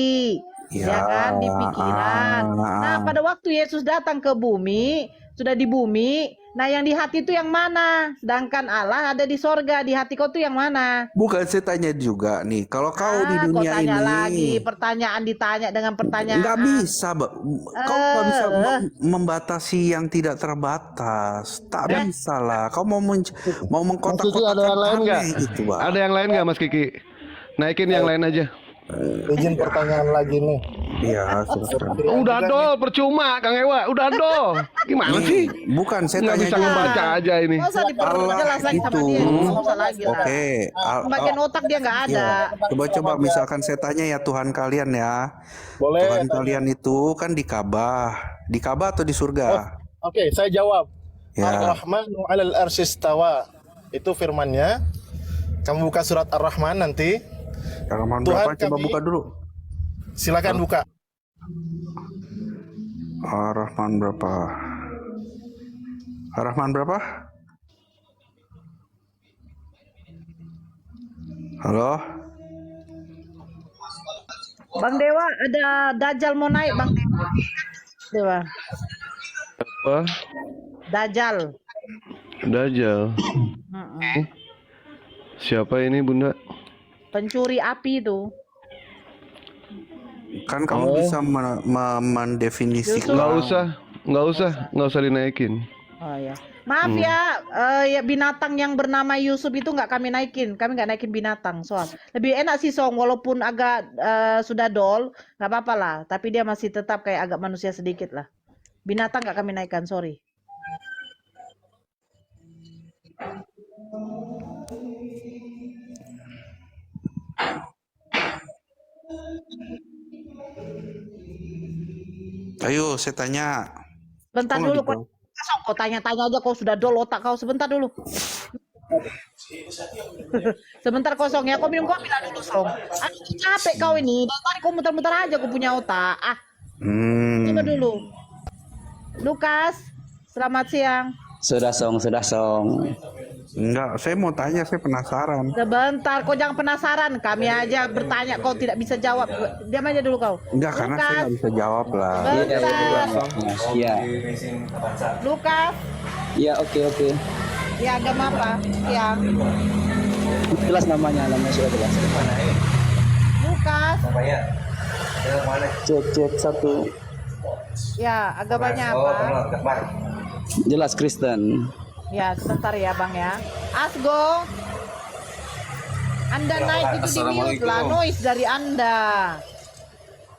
Ya kan, di pikiran. Nah, pada waktu Yesus datang ke bumi, sudah di bumi. Nah, yang di hati itu yang mana? Sedangkan Allah ada di sorga. Di hati kau tuh yang mana? Bukan, saya tanya juga nih. Kalau kau di Kau dunia tanya ini lagi, pertanyaan ditanya dengan pertanyaan. nggak bisa, Mbak. Kau nggak bisa membatasi yang tidak terbatas. Tak bisa lah. Kau mau mengkotak-kotakan ada yang lain nggak? gitu, Mbak. Ada yang lain nggak Mas Kiki? Naikin yang lain aja. Izin pertanyaan lagi nih. Iya, silakan. Udah dol, percuma Kang Ewa. Udah dol. Gimana sih? Bukan, saya Nggak tanya bisa juga. ngebaca aja ini. Nggak usah diperjelas lagi sama dia. Nggak usah lagi lah. Oke. Bagian otak dia nggak ada. Iya. Coba misalkan saya tanya ya Tuhan kalian ya. Boleh. Tuhan kalian itu kan di Ka'bah. Di Ka'bah atau di surga? Oke, saya jawab. Ya. Ar-Rahmanu 'alal arsy istawa. Itu firman-Nya. Kamu buka surat Ar-Rahman nanti. Halaman Tuhan berapa? Coba kami- buka dulu. Silakan buka. Ar-Rahman berapa? Ar-Rahman berapa? Halo? Bang Dewa, ada Dajjal mau naik, Bang Dewa. Apa? Dajjal. Dajjal. Mm-mm. Siapa ini Bunda? Pencuri api itu. Kan kamu bisa mendefinisikan. Nggak usah dinaikin. Oh ya. Maaf ya, ya binatang yang bernama Yusuf itu nggak kami naikin. Kami nggak naikin binatang, soal. Lebih enak sih Song, walaupun agak sudah dol, nggak apa-apa lah. Tapi dia masih tetap kayak agak manusia sedikit lah. Binatang nggak kami naikkan, sorry. Ayo, saya tanya. Bentar Kok dulu, nggak Song, kau tanya-tanya aja, kau sudah dol otak kau. Sebentar dulu. Sebentar kosong ya, kau minum kopi lah dulu, Song. Aku capek kau ini. Dari tadi kau muter-muter aja, kau punya otak. Coba dulu. Lukas, selamat siang. Sudah song. Enggak, saya mau tanya, saya penasaran. Sebentar, kau jangan penasaran. Kami aja bertanya, kau tidak bisa jawab. Diam aja dulu kau. Enggak, karena saya nggak bisa jawab lah. Bentar. Iya. Lukas, Iya, oke. ya agama apa? Siang. Jelas namanya sudah jelas. Lukas, Cek satu. ya agamanya apa? Jelas Kristen. Ya, sebentar ya Bang ya. Asgo, Anda naik itu di mute lah, noise dari Anda.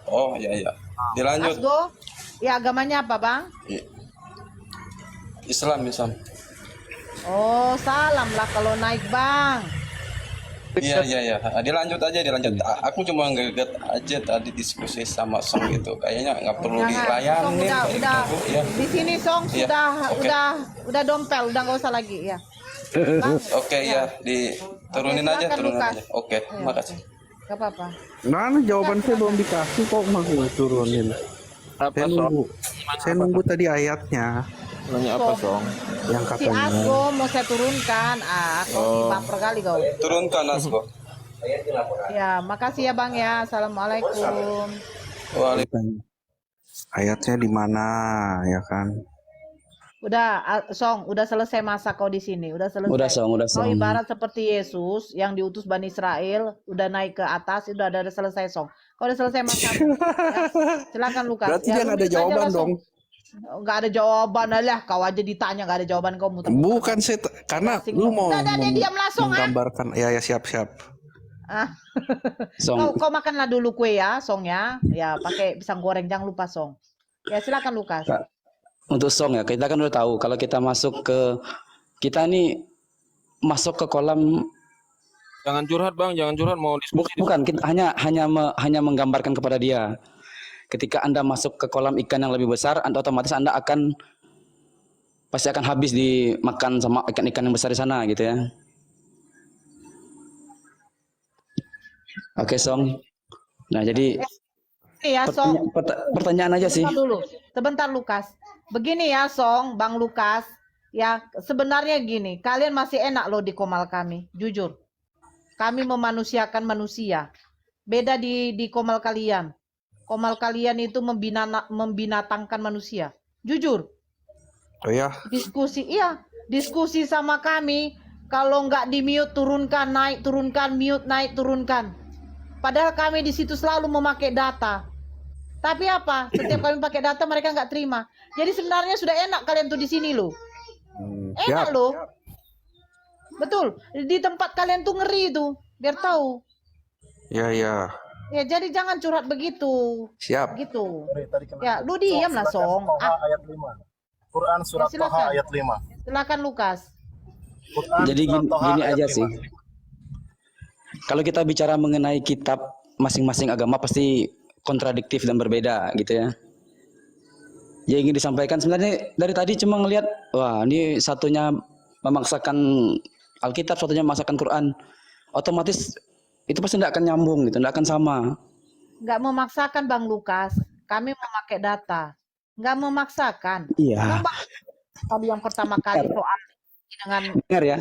Oh iya. Dilanjut. Asgo, ya agamanya apa Bang? Islam. Oh, salam lah kalau naik Bang. Iya. Dilanjut. Aku cuma ngeget aja tadi diskusi sama Song gitu. Kayaknya nggak perlu Song dilayani. udah. Ya. Di sini Song Iya, udah dompel, udah nggak usah lagi ya. Oke ya, diturunin Oke, aja, silakan, turunin Lukas. aja. Oke, makasih. Gak apa-apa. Nah, jawaban saya belum dikasih kok mau turunin. Saya nunggu tadi ayatnya. Nanya apa, Song? Yang Si katanya. Asgo mau saya turunkan. Kau baper kali kau. Turunkan Asgo. Ya, makasih ya Bang ya. Assalamualaikum. Ayatnya di mana, ya kan? Udah, Song, udah selesai masa kau di sini. Udah selesai. Udah Song. Kau ibarat seperti Yesus yang diutus Bani Israel, udah naik ke atas, udah ada selesai Song. Kau udah selesai masa. Ya, silakan Lukas. Berarti dia nggak ada lanjut aja jawaban lah, Song. dong. Nggak ada jawaban lah. Kau aja ditanya nggak ada jawaban kau muter. Bukan saya, karena lu mau Dia diam langsung menggambarkan. Ya siap. Song. Kau makanlah dulu kue ya, Song ya. Ya, pakai pisang goreng, jangan lupa Song. Ya, silakan Lukas. Untuk Song ya, kita kan udah tahu kalau kita kita nih masuk ke kolam. Jangan curhat Bang, mau diskusi. Bukan, kita hanya menggambarkan kepada dia. Ketika Anda masuk ke kolam ikan yang lebih besar, otomatis Anda pasti akan habis dimakan sama ikan-ikan yang besar di sana gitu ya. Oke, Song. Nah, jadi ya, Song. Pertanyaan aja sih. Sebentar Lukas. Begini ya, Song, Bang Lukas. Ya, sebenarnya gini, kalian masih enak loh di komal kami, jujur. Kami memanusiakan manusia. Beda di komal kalian. Komal kalian itu membinatangkan manusia. Jujur. Oh ya. Diskusi sama kami. Kalau nggak di mute turunkan, naik turunkan, mute naik turunkan. Padahal kami di situ selalu memakai data. Tapi apa? Setiap kami pakai data mereka nggak terima. Jadi sebenarnya sudah enak kalian tuh di sini loh. Enak loh. Betul. Di tempat kalian tuh ngeri tuh. Biar tahu. Ya. Ya, jadi jangan curhat begitu. Siap. Gitu. Ya, lu diam lah, Song. Ayat 5. Quran surat Toha ayat 5. Silakan Lukas. Jadi gini aja sih. Kalau kita bicara mengenai kitab masing-masing agama pasti kontradiktif dan berbeda gitu ya. Yang ingin disampaikan sebenarnya dari tadi cuma ngelihat, wah ini satunya memaksakan Alkitab, satunya memaksakan Quran. Otomatis itu pasti tidak akan nyambung gitu, tidak akan sama. Nggak memaksakan Bang Lukas, kami memakai data. Nggak memaksakan. Iya. Tadi yang pertama kali soal dengan dengar ya.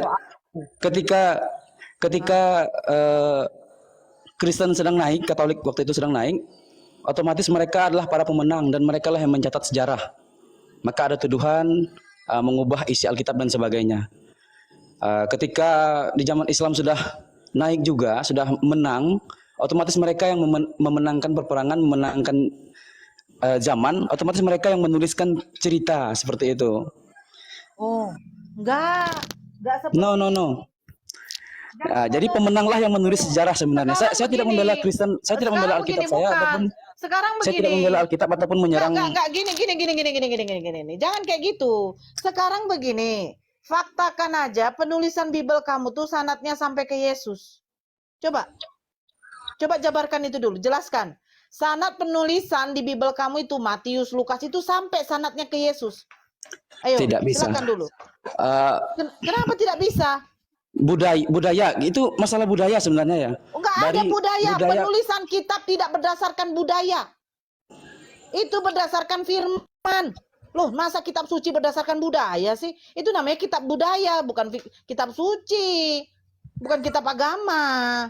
Ketika Kristen sedang naik, Katolik waktu itu sedang naik, otomatis mereka adalah para pemenang dan mereka lah yang mencatat sejarah. maka ada tuduhan mengubah isi Alkitab dan sebagainya. Ketika di zaman Islam sudah naik juga, sudah menang, otomatis mereka yang memenangkan peperangan, memenangkan zaman, otomatis mereka yang menuliskan cerita seperti itu. Oh, enggak seperti No. Jadi pemenanglah yang menulis sejarah sebenarnya. Saya tidak membela Kristen, saya tidak membela Alkitab saya, ataupun sekarang saya tidak begini. membela Alkitab ataupun menyerang. Enggak, gini. Jangan kayak gitu. Sekarang begini, faktakan aja penulisan Bible kamu tuh sanadnya sampai ke Yesus. Coba jabarkan itu dulu, jelaskan. Sanad penulisan di Bible kamu itu Matius, Lukas itu sampai sanadnya ke Yesus. Ayo, Tidak bisa. silakan dulu. Eh, Kenapa tidak bisa? budaya itu masalah budaya sebenarnya ya. Enggak ada budaya. Penulisan kitab tidak berdasarkan budaya. Itu berdasarkan firman. Loh, masa kitab suci berdasarkan budaya sih? Itu namanya kitab budaya, bukan kitab suci. Bukan kitab agama.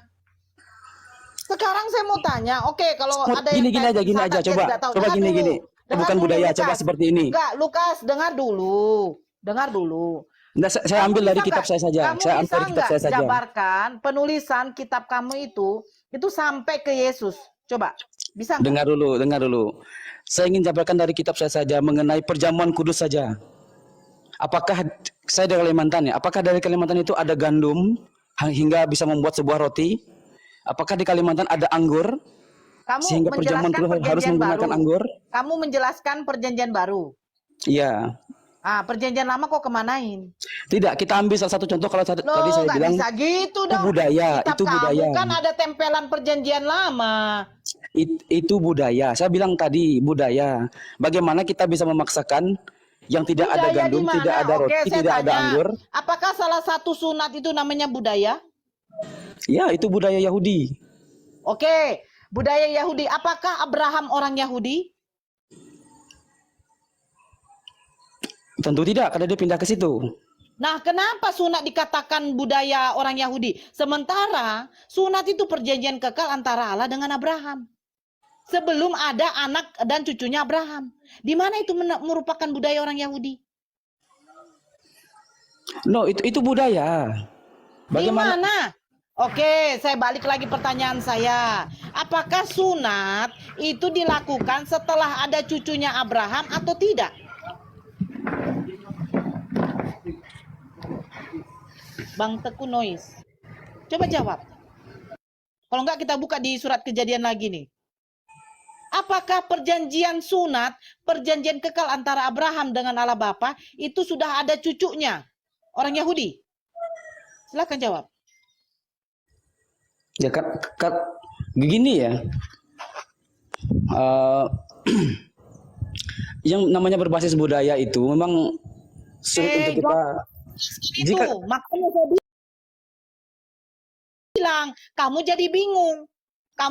Sekarang saya mau tanya, oke, kalau ada yang gini aja, coba gini. Bukan budaya, coba seperti ini. Enggak, Lukas, dengar dulu. Nah, saya ambil dari kitab saya saja. Kamu Saya ambil bisa dari kitab nggak saya saja. jabarkan penulisan kitab kamu itu sampai ke Yesus? Coba, bisa nggak? Dengar dulu. Saya ingin jabarkan dari kitab saya saja mengenai perjamuan kudus saja. Apakah saya dari Kalimantan ya? Apakah dari Kalimantan itu ada gandum hingga bisa membuat sebuah roti? Apakah di Kalimantan ada anggur Kamu sehingga perjamuan menjelaskan kudus harus perjanjian menggunakan baru. anggur? Kamu menjelaskan perjanjian baru. Iya. Perjanjian lama kok kemanain? Tidak, kita ambil salah satu contoh. Kalau tadi saya Nggak bilang bisa gitu itu dong. budaya, Kitab itu kamu budaya. kan ada tempelan perjanjian lama. Itu budaya. Saya bilang tadi budaya. Bagaimana kita bisa memaksakan yang tidak ada Budaya gandum, di mana? tidak ada Oke, roti, saya tidak ada tanya, anggur? apakah salah satu sunat itu namanya budaya? Ya, itu budaya Yahudi. Oke, budaya Yahudi. Apakah Abraham orang Yahudi? Tentu tidak, karena dia pindah ke situ. Nah, kenapa sunat dikatakan budaya orang Yahudi? Sementara sunat itu perjanjian kekal antara Allah dengan Abraham. Sebelum ada anak dan cucunya Abraham. Di mana itu merupakan budaya orang Yahudi? No, itu budaya. Di mana? Oke, saya balik lagi pertanyaan saya. Apakah sunat itu dilakukan setelah ada cucunya Abraham atau tidak? Bang Teguh Noise. Coba jawab. Kalau enggak kita buka di surat Kejadian lagi nih. Apakah perjanjian sunat, perjanjian kekal antara Abraham dengan Allah Bapa itu sudah ada cucunya? Orang Yahudi? Silakan jawab. Ya begini ya. Yang namanya berbasis budaya itu memang sulit untuk kita. Itu makanya saya bilang kamu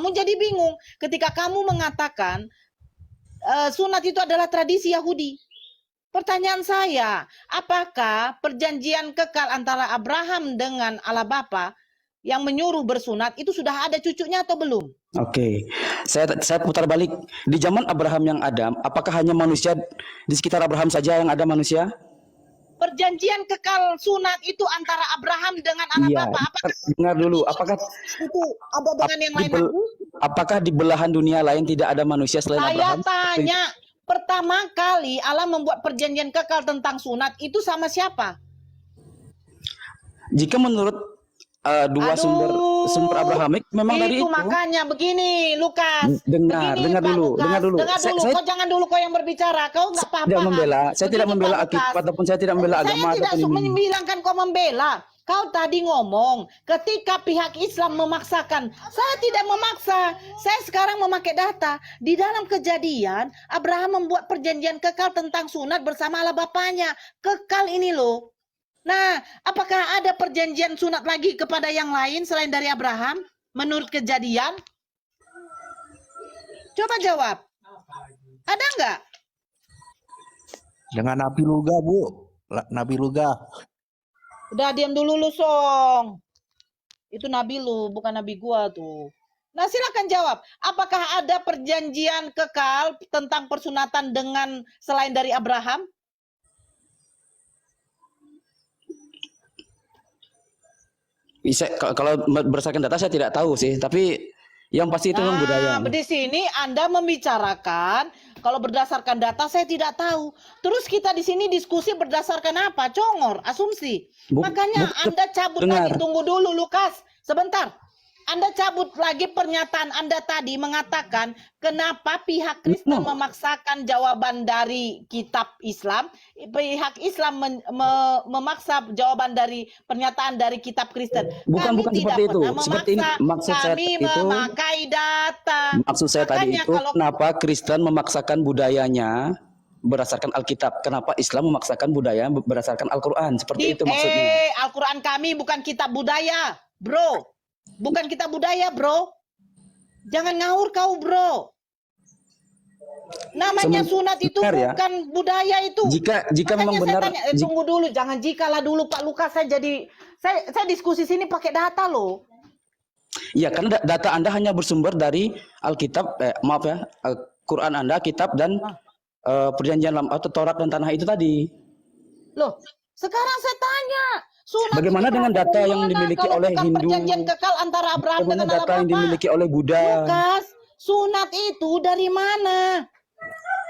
jadi bingung ketika kamu mengatakan sunat itu adalah tradisi Yahudi. Pertanyaan saya, apakah perjanjian kekal antara Abraham dengan Allah Bapa yang menyuruh bersunat itu sudah ada cucunya atau belum? Oke, saya putar balik. Di zaman Abraham yang ada, apakah hanya manusia di sekitar Abraham saja yang ada manusia? Perjanjian kekal sunat itu antara Abraham dengan Allah Bapa. Apakah dengar dulu, apakah itu ada dengan yang lain lagi? Apakah di belahan dunia lain tidak ada manusia selain Abraham? Saya tanya, pertama kali Allah membuat perjanjian kekal tentang sunat itu sama siapa? Jika menurut dua sumber Abrahamik memang dari itu. Makanya begini, Lukas. Dengar dulu. Kau jangan dulu kau yang berbicara. Kau nggak apa-apa. Saya tidak membela Alkitab ataupun saya tidak membela agama. Saya tidak membilangkan kau membela. Kau tadi ngomong ketika pihak Islam memaksakan. Saya tidak memaksa. Saya sekarang memakai data. Di dalam Kejadian, Abraham membuat perjanjian kekal tentang sunat bersama Allah Bapanya. Kekal ini loh. Nah, apakah ada perjanjian sunat lagi kepada yang lain selain dari Abraham menurut Kejadian? Coba jawab. Ada nggak? Dengan Nabi Luga, Bu. Nabi Luga. Udah diam dulu lu, Song. Itu Nabi lu, bukan Nabi gua tuh. Nah, silakan jawab. Apakah ada perjanjian kekal tentang persunatan dengan selain dari Abraham? Bisa, kalau berdasarkan data saya tidak tahu sih, tapi yang pasti itu memang budaya. Di sini Anda membicarakan kalau berdasarkan data saya tidak tahu. Terus kita di sini diskusi berdasarkan apa? Congor, asumsi. Makanya Anda cabut lagi. Tunggu dulu, Lukas. Sebentar. Anda cabut lagi pernyataan Anda tadi mengatakan kenapa pihak Kristen memaksakan jawaban dari kitab Islam, pihak Islam memaksa jawaban dari pernyataan dari kitab Kristen. Bukan seperti itu. Seperti ini maksud saya kami itu. Memakai data. Maksud saya tadi itu kenapa Kristen memaksakan budayanya berdasarkan Alkitab? Kenapa Islam memaksakan budaya berdasarkan Al-Quran? Seperti itu maksudnya. Al-Quran kami bukan kitab budaya, bro. Bukan kitab budaya, bro. Jangan ngawur kau, bro. Namanya sunat itu bukan budaya itu. Jika memang benar. Tunggu dulu, jangan jikalah dulu Pak Lukas. Saya diskusi sini pakai data loh. Iya, karena data Anda hanya bersumber dari Alkitab, maaf ya, Al-Quran Anda, kitab dan perjanjian lama atau Taurat dan tanah itu tadi. Loh, sekarang saya tanya. Sunat bagaimana dengan data yang dimiliki oleh Hindu? Perjanjian kekal antara Abraham dengan data yang dimiliki oleh Buddha? Lukas, sunat itu dari mana?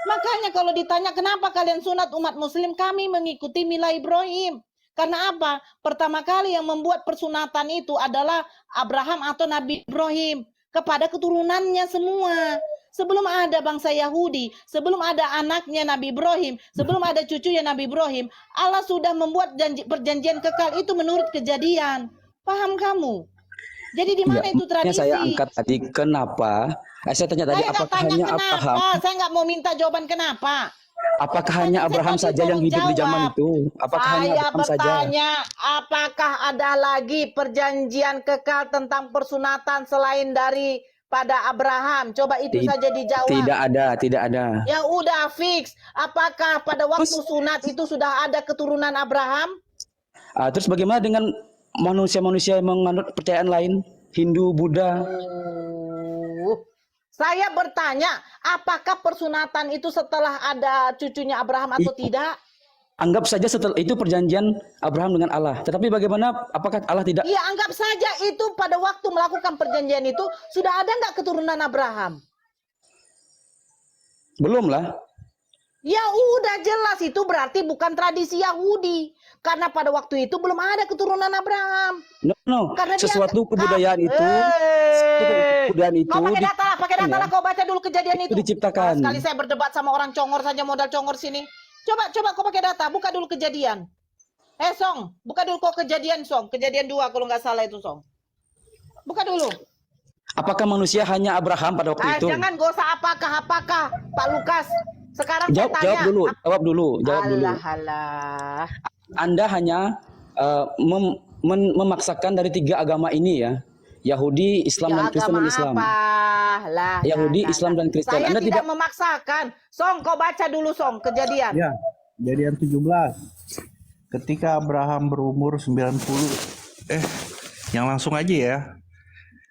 Makanya kalau ditanya kenapa kalian sunat umat muslim, kami mengikuti mila Ibrahim. Karena apa? Pertama kali yang membuat persunatan itu adalah Abraham atau Nabi Ibrahim kepada keturunannya semua. Sebelum ada bangsa Yahudi, sebelum ada anaknya Nabi Ibrahim, sebelum ada cucunya Nabi Ibrahim, Allah sudah membuat perjanjian kekal itu menurut Kejadian. Paham kamu? Jadi di mana itu tradisi? Saya angkat tadi kenapa? Saya tanya tadi apakah hanya Abraham? Saya nggak mau minta jawaban kenapa. Apakah hanya Abraham saja yang hidup di zaman itu? Apakah hanya Abraham saja? Saya bertanya, apakah ada lagi perjanjian kekal tentang persunatan selain dari pada Abraham? Coba itu saja dijawab. Tidak ada. Ya udah fix. Apakah pada waktu sunat itu sudah ada keturunan Abraham? Terus bagaimana dengan manusia-manusia yang menganut kepercayaan lain? Hindu, Buddha? Saya bertanya, apakah persunatan itu setelah ada cucunya Abraham atau tidak? Anggap saja setelah itu perjanjian Abraham dengan Allah. Tetapi bagaimana, apakah Allah tidak? Iya, anggap saja itu pada waktu melakukan perjanjian itu sudah ada nggak keturunan Abraham? Belum lah. Ya udah jelas itu berarti bukan tradisi Yahudi. Karena pada waktu itu belum ada keturunan Abraham. No. Karena sesuatu kebudayaan itu. Kebudayaan itu. Kau pakai data lah, kau baca dulu Kejadian itu. Diciptakan. Sekali saya berdebat sama orang congor saja modal congor sini. Coba kau pakai data, buka dulu Kejadian. Song, buka dulu kau Kejadian, Song. Kejadian 2 kalau nggak salah itu, Song. Buka dulu. Apakah manusia hanya Abraham pada waktu itu? Jangan gak usah apakah, Pak Lukas. Sekarang jawab dulu. Alah. Anda hanya memaksakan dari 3 agama ini ya. Yahudi, Islam, dan Kristen dan Islam. Yahudi, Islam, dan Kristen. Saya Anda tidak memaksakan. Song, kau baca dulu, Song, Kejadian. Ya, Kejadian 17. Ketika Abraham berumur 90. Yang langsung aja ya.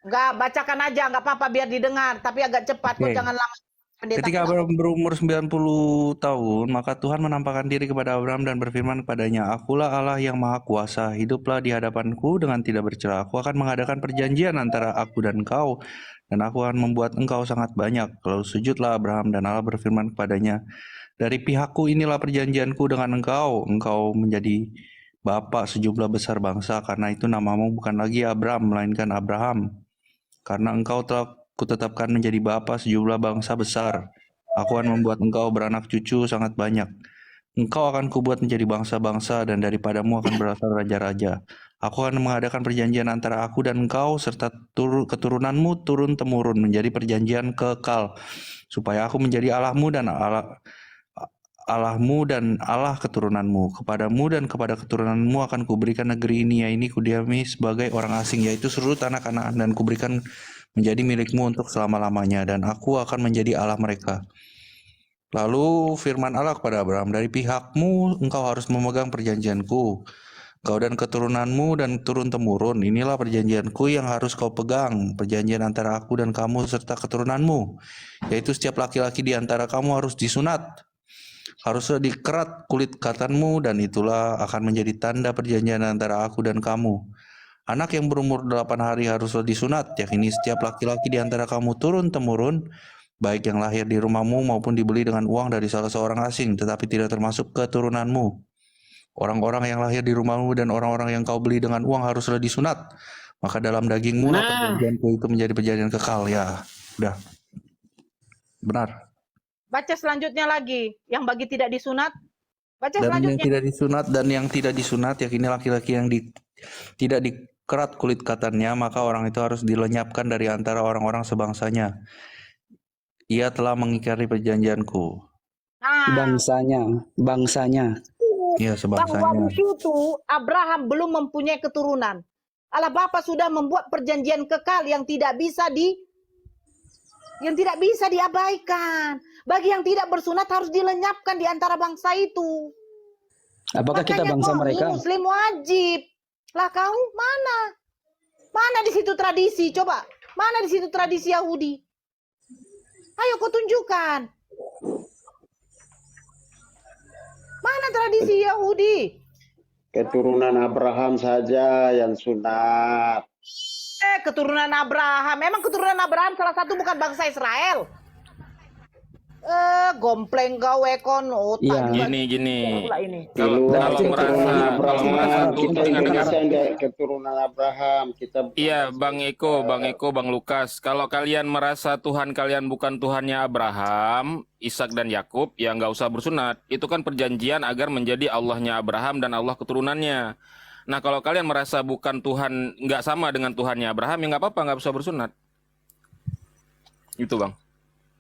Enggak, bacakan aja, enggak apa-apa biar didengar, tapi agak cepat, kok jangan lama. Ketika Abraham berumur 90 tahun, maka Tuhan menampakkan diri kepada Abraham dan berfirman kepadanya, "Akulah Allah yang Maha Kuasa, hiduplah di hadapanku dengan tidak bercela. Aku akan mengadakan perjanjian antara aku dan engkau, dan aku akan membuat engkau sangat banyak." Lalu sujudlah Abraham dan Allah berfirman kepadanya, "Dari pihakku inilah perjanjianku dengan engkau. Engkau menjadi bapa sejumlah besar bangsa, karena itu namamu bukan lagi Abram, melainkan Abraham. Karena engkau telah kutetapkan menjadi bapa sejumlah bangsa besar. Aku akan membuat engkau beranak cucu sangat banyak. Engkau akan kubuat menjadi bangsa-bangsa, dan daripadamu akan berasal raja-raja. Aku akan mengadakan perjanjian antara aku dan engkau, serta keturunanmu turun-temurun menjadi perjanjian kekal, supaya aku menjadi Allahmu dan Allah keturunanmu. Kepadamu dan kepada keturunanmu akan kuberikan negeri ini, yaitu kudiami sebagai orang asing, yaitu seluruh tanah Kanaan, dan kuberikan menjadi milikmu untuk selama-lamanya, dan aku akan menjadi Allah mereka." Lalu firman Allah kepada Abraham, "Dari pihakmu engkau harus memegang perjanjianku, Kau dan keturunanmu dan turun-temurun, inilah perjanjianku yang harus kau pegang, perjanjian antara aku dan kamu serta keturunanmu, yaitu setiap laki-laki di antara kamu harus disunat, haruslah dikerat kulit katanmu, dan itulah akan menjadi tanda perjanjian antara aku dan kamu. Anak yang berumur 8 hari haruslah disunat, yakni setiap laki-laki di antara kamu turun-temurun, baik yang lahir di rumahmu maupun dibeli dengan uang dari salah seorang asing, tetapi tidak termasuk keturunanmu. Orang-orang yang lahir di rumahmu dan orang-orang yang kau beli dengan uang haruslah disunat. Maka dalam dagingmu lah perjanjianku itu menjadi perjanjian kekal. Ya, udah. Benar. Baca selanjutnya lagi. Yang bagi tidak disunat. Baca Dan yang selanjutnya. tidak disunat dan yang tidak disunat, yakni laki-laki yang tidak dikerat kulit katannya, maka orang itu harus dilenyapkan dari antara orang-orang sebangsanya. Ia telah mengingkari perjanjianku. Bangsanya. Iya, Bahwa sebangsanya. di situ Abraham belum mempunyai keturunan. Allah Bapa sudah membuat perjanjian kekal yang tidak bisa diabaikan. Bagi yang tidak bersunat harus dilenyapkan di antara bangsa itu. Apakah kita bangsa mereka? Muslim wajib. Lah kau mana? Mana di situ tradisi? Coba. Mana di situ tradisi Yahudi? Ayo kau tunjukkan. Mana tradisi Yahudi? Keturunan Abraham saja yang sunat. Keturunan Abraham. Memang keturunan Abraham salah satu bukan bangsa Israel. Gompleng gawe kon otak. Gini. Kalau merasa kita Indonesia enggak keturunan Abraham, kita Iya, Bang Eko, Bang Lukas. Kalau kalian merasa Tuhan kalian bukan Tuhannya Abraham, Ishak dan Yakub, ya nggak usah bersunat. Itu kan perjanjian agar menjadi Allahnya Abraham dan Allah keturunannya. Nah, kalau kalian merasa bukan Tuhan, nggak sama dengan Tuhannya Abraham, ya nggak apa-apa, nggak usah bersunat. Itu, Bang.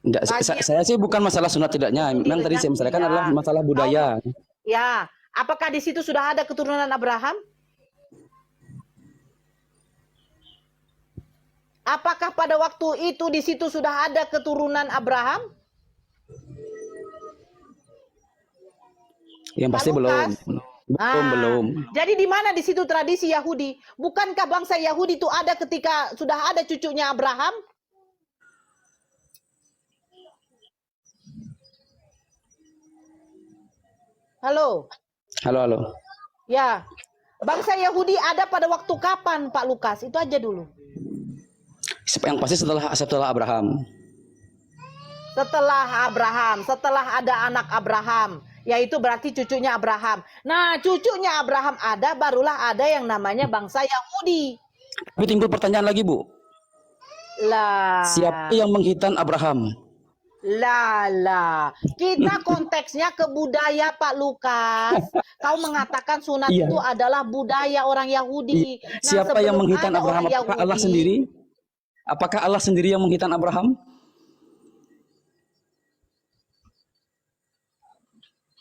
Enggak, saya sih bukan masalah sunat tidaknya. Memang tadi saya misalkan adalah masalah budaya. Ya, apakah di situ sudah ada keturunan Abraham? Apakah pada waktu itu di situ sudah ada keturunan Abraham? Yang pasti belum. Belum. Jadi di mana di situ tradisi Yahudi? Bukankah bangsa Yahudi itu ada ketika sudah ada cucunya Abraham? Halo. Ya, bangsa Yahudi ada pada waktu kapan, Pak Lukas? Itu aja dulu. Yang pasti setelah Abraham. Setelah ada anak Abraham, yaitu berarti cucunya Abraham. Nah, cucunya Abraham ada, barulah ada yang namanya bangsa Yahudi. Tapi timbul pertanyaan lagi, Bu. Lah. Siapa yang menghitan Abraham? Lah. Kita konteksnya ke budaya, Pak Lukas. Kau mengatakan sunat itu adalah budaya orang Yahudi. Nah, siapa yang menghitan Abraham? Apakah Apakah Allah sendiri? Apakah Allah sendiri yang menghitan Abraham?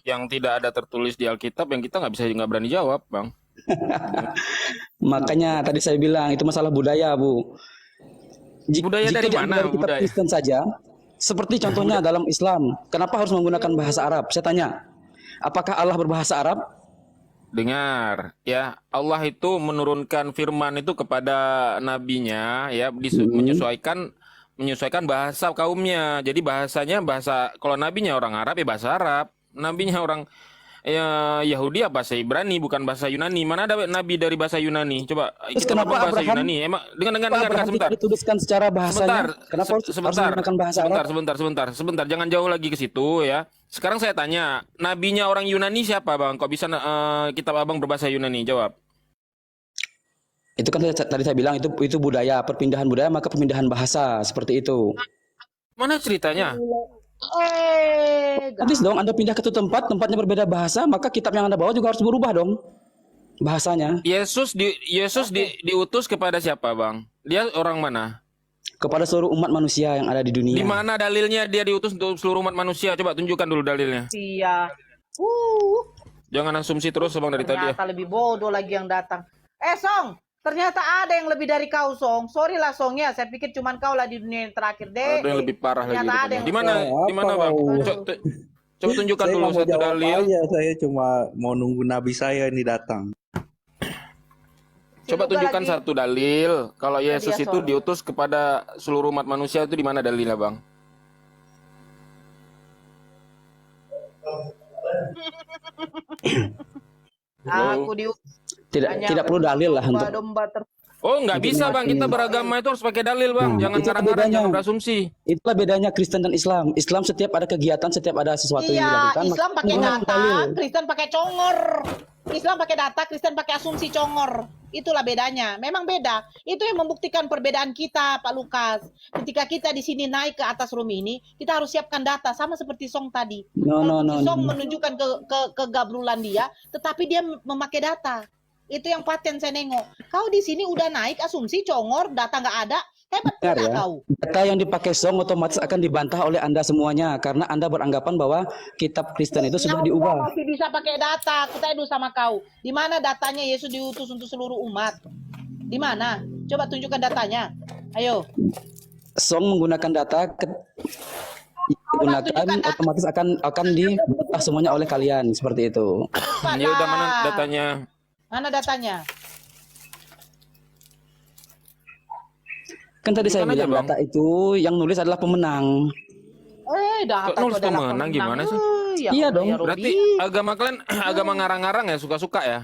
Yang tidak ada tertulis di Alkitab, yang kita nggak berani jawab, Bang. Makanya tadi saya bilang itu masalah budaya, Bu. Budaya dari mana? Kita Budaya. Kristen saja. Seperti contohnya dalam Islam, kenapa harus menggunakan bahasa Arab? Saya tanya, apakah Allah berbahasa Arab? Dengar, ya, Allah itu menurunkan firman itu kepada nabinya, ya, menyesuaikan bahasa kaumnya. Jadi kalau nabinya orang Arab ya bahasa Arab, nabinya orang Yahudi ya bahasa Ibrani, bukan bahasa Yunani. Mana ada nabi dari bahasa Yunani? Coba Terus kita kenapa bahasa Abraham- Yunani? Emang dengar sebentar. Dituliskan secara bahasanya. Kenapa harus menggunakan bahasa Arab? Sebentar, jangan jauh lagi ke situ ya. Sekarang saya tanya, nabinya orang Yunani siapa, Bang? Kok bisa kitab Abang berbahasa Yunani? Jawab. Itu kan tadi saya bilang itu budaya, perpindahan budaya maka perpindahan bahasa seperti itu. Mana ceritanya? Nanti dong Anda pindah ke satu tempat, tempatnya berbeda bahasa, maka kitab yang Anda bawa juga harus berubah dong bahasanya. Yesus diutus kepada siapa, Bang? Dia orang mana? Kepada seluruh umat manusia yang ada di dunia. Di mana dalilnya dia diutus untuk seluruh umat manusia? Coba tunjukkan dulu dalilnya. Iya. Jangan asumsi terus, Bang, dari tadi ya. Ternyata lebih bodoh lagi yang datang. Song, ternyata ada yang lebih dari kau, Song. Sorry lah, Song ya. Saya pikir cuma kau lah di dunia yang terakhir deh. Ada yang lebih parah lagi. Ternyata ada yang Di mana, Bang? Coba tunjukkan dulu satu dalil. Saya cuma mau nunggu nabi saya ini datang. Coba Luka tunjukkan lagi. satu dalil kalau Yesus dia itu sorry. diutus kepada seluruh umat manusia, itu di mana dalilnya, Bang? Aku Tidak perlu dalil lah untuk domba Oh, nggak Untuk bisa, Bang. meyakini. Kita beragama itu harus pakai dalil, Bang. Nah, Jangan itulah ngarang-ngarang, bedanya. jangan berasumsi. Itulah bedanya Kristen dan Islam. Islam setiap ada kegiatan, setiap ada sesuatu yang Iya, dilakukan, Islam maka pakai menggunakan data, dalil. Kristen pakai congor. Islam pakai data, Kristen pakai asumsi congor. Itulah bedanya. Memang beda. Itu yang membuktikan perbedaan kita, Pak Lukas. Ketika kita di sini naik ke atas room ini, kita harus siapkan data sama seperti Song tadi. No. Song menunjukkan kegablulan dia, tetapi dia memakai data. Itu yang paten saya nengok. Kau di sini udah naik asumsi congor, data nggak ada. Hebat Dengar tidak ya, kau? data yang dipakai Song otomatis akan dibantah oleh Anda semuanya karena Anda beranggapan bahwa kitab Kristen itu sudah Ya Allah, diubah. masih bisa pakai data. Aku tanya dulu sama kau. Di mana datanya Yesus diutus untuk seluruh umat? Di mana? Coba tunjukkan datanya. Ayo. Song menggunakan data digunakan otomatis akan dibantah semuanya oleh kalian seperti itu. Ya udah, mana datanya? Mana datanya? Kan tadi saya Bukan aja, bilang Bang. data itu yang nulis adalah pemenang. Data Kok nulis itu adalah pemenang gimana sih? Ya Iya Allah, dong. ya Robi. Berarti agama kalian agama ngarang-ngarang ya, suka-suka ya?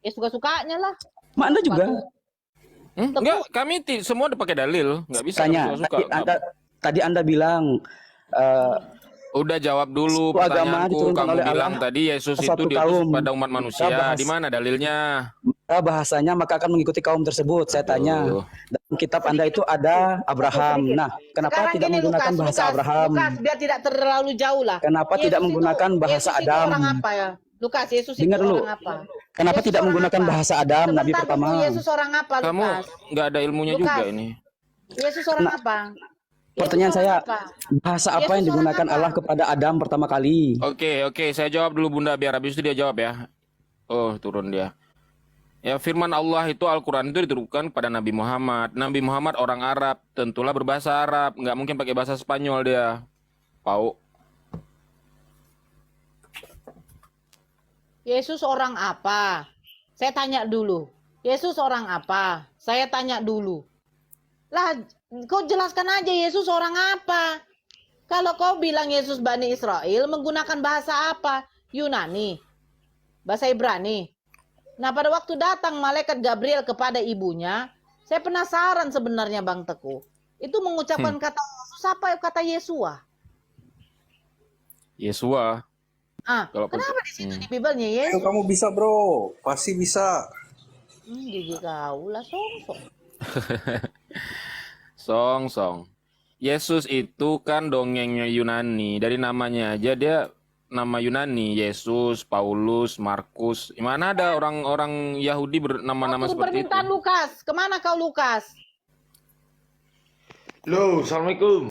Ya suka-sukanya lah. Mak Anda juga. Enggak, kami semua udah pakai dalil, nggak bisa kami Tanya, suka-suka. tadi Anda bilang Udah jawab dulu Suku agama pertanyaanku. diturunkan Kamu oleh bilang Allah tadi Yesus itu satu diutus kaum. pada umat Kita manusia. bahas. Di mana dalilnya? bahasanya maka akan mengikuti kaum tersebut. Saya tanya, dalam kitab Anda itu ada Abraham. Nah, kenapa Sekarang tidak gini, menggunakan Lukas, bahasa Abraham? Lukas, biar tidak terlalu jauh lah. Kenapa tidak Yesus menggunakan bahasa Yesus itu Adam? orang apa ya? Lukas, Yesus itu Dengar dulu. orang apa? Kenapa Yesus tidak orang menggunakan apa? bahasa Adam, Nabi Sebentar pertama? dulu, Yesus orang apa, Kamu Lukas? nggak ada ilmunya Lukas. juga ini. Yesus orang Nah, apa? Pertanyaan Yesus saya, orang apa? bahasa apa Yesus yang digunakan orang Allah apa? kepada Adam pertama kali? Oke, saya jawab dulu Bunda, biar habis itu dia jawab ya. Oh, turun dia. Ya, firman Allah itu Al-Quran itu diturunkan kepada Nabi Muhammad. Nabi Muhammad orang Arab, tentulah berbahasa Arab. Nggak mungkin pakai bahasa Spanyol dia. Pau. Yesus orang apa? Saya tanya dulu. Yesus orang apa? Saya tanya dulu. Lah, kau jelaskan aja Yesus orang apa? Kalau kau bilang Yesus Bani Israel, menggunakan bahasa apa? Yunani. Bahasa Ibrani. Nah, pada waktu datang malaikat Gabriel kepada ibunya, saya penasaran sebenarnya Bang Teguh. Itu mengucapkan kata Yesus apa kata Yesua? Yesua. Kalau Kenapa di situ di Bibelnya Yesus? Kamu bisa bro, pasti bisa. Gigi kau lah songsong. Song. Yesus itu kan dongengnya Yunani. Dari namanya aja dia nama Yunani. Yesus, Paulus, Markus. Mana ada orang-orang Yahudi bernama-nama Waktu seperti itu? permintaan Lukas. Kemana kau Lukas? Halo, Assalamualaikum.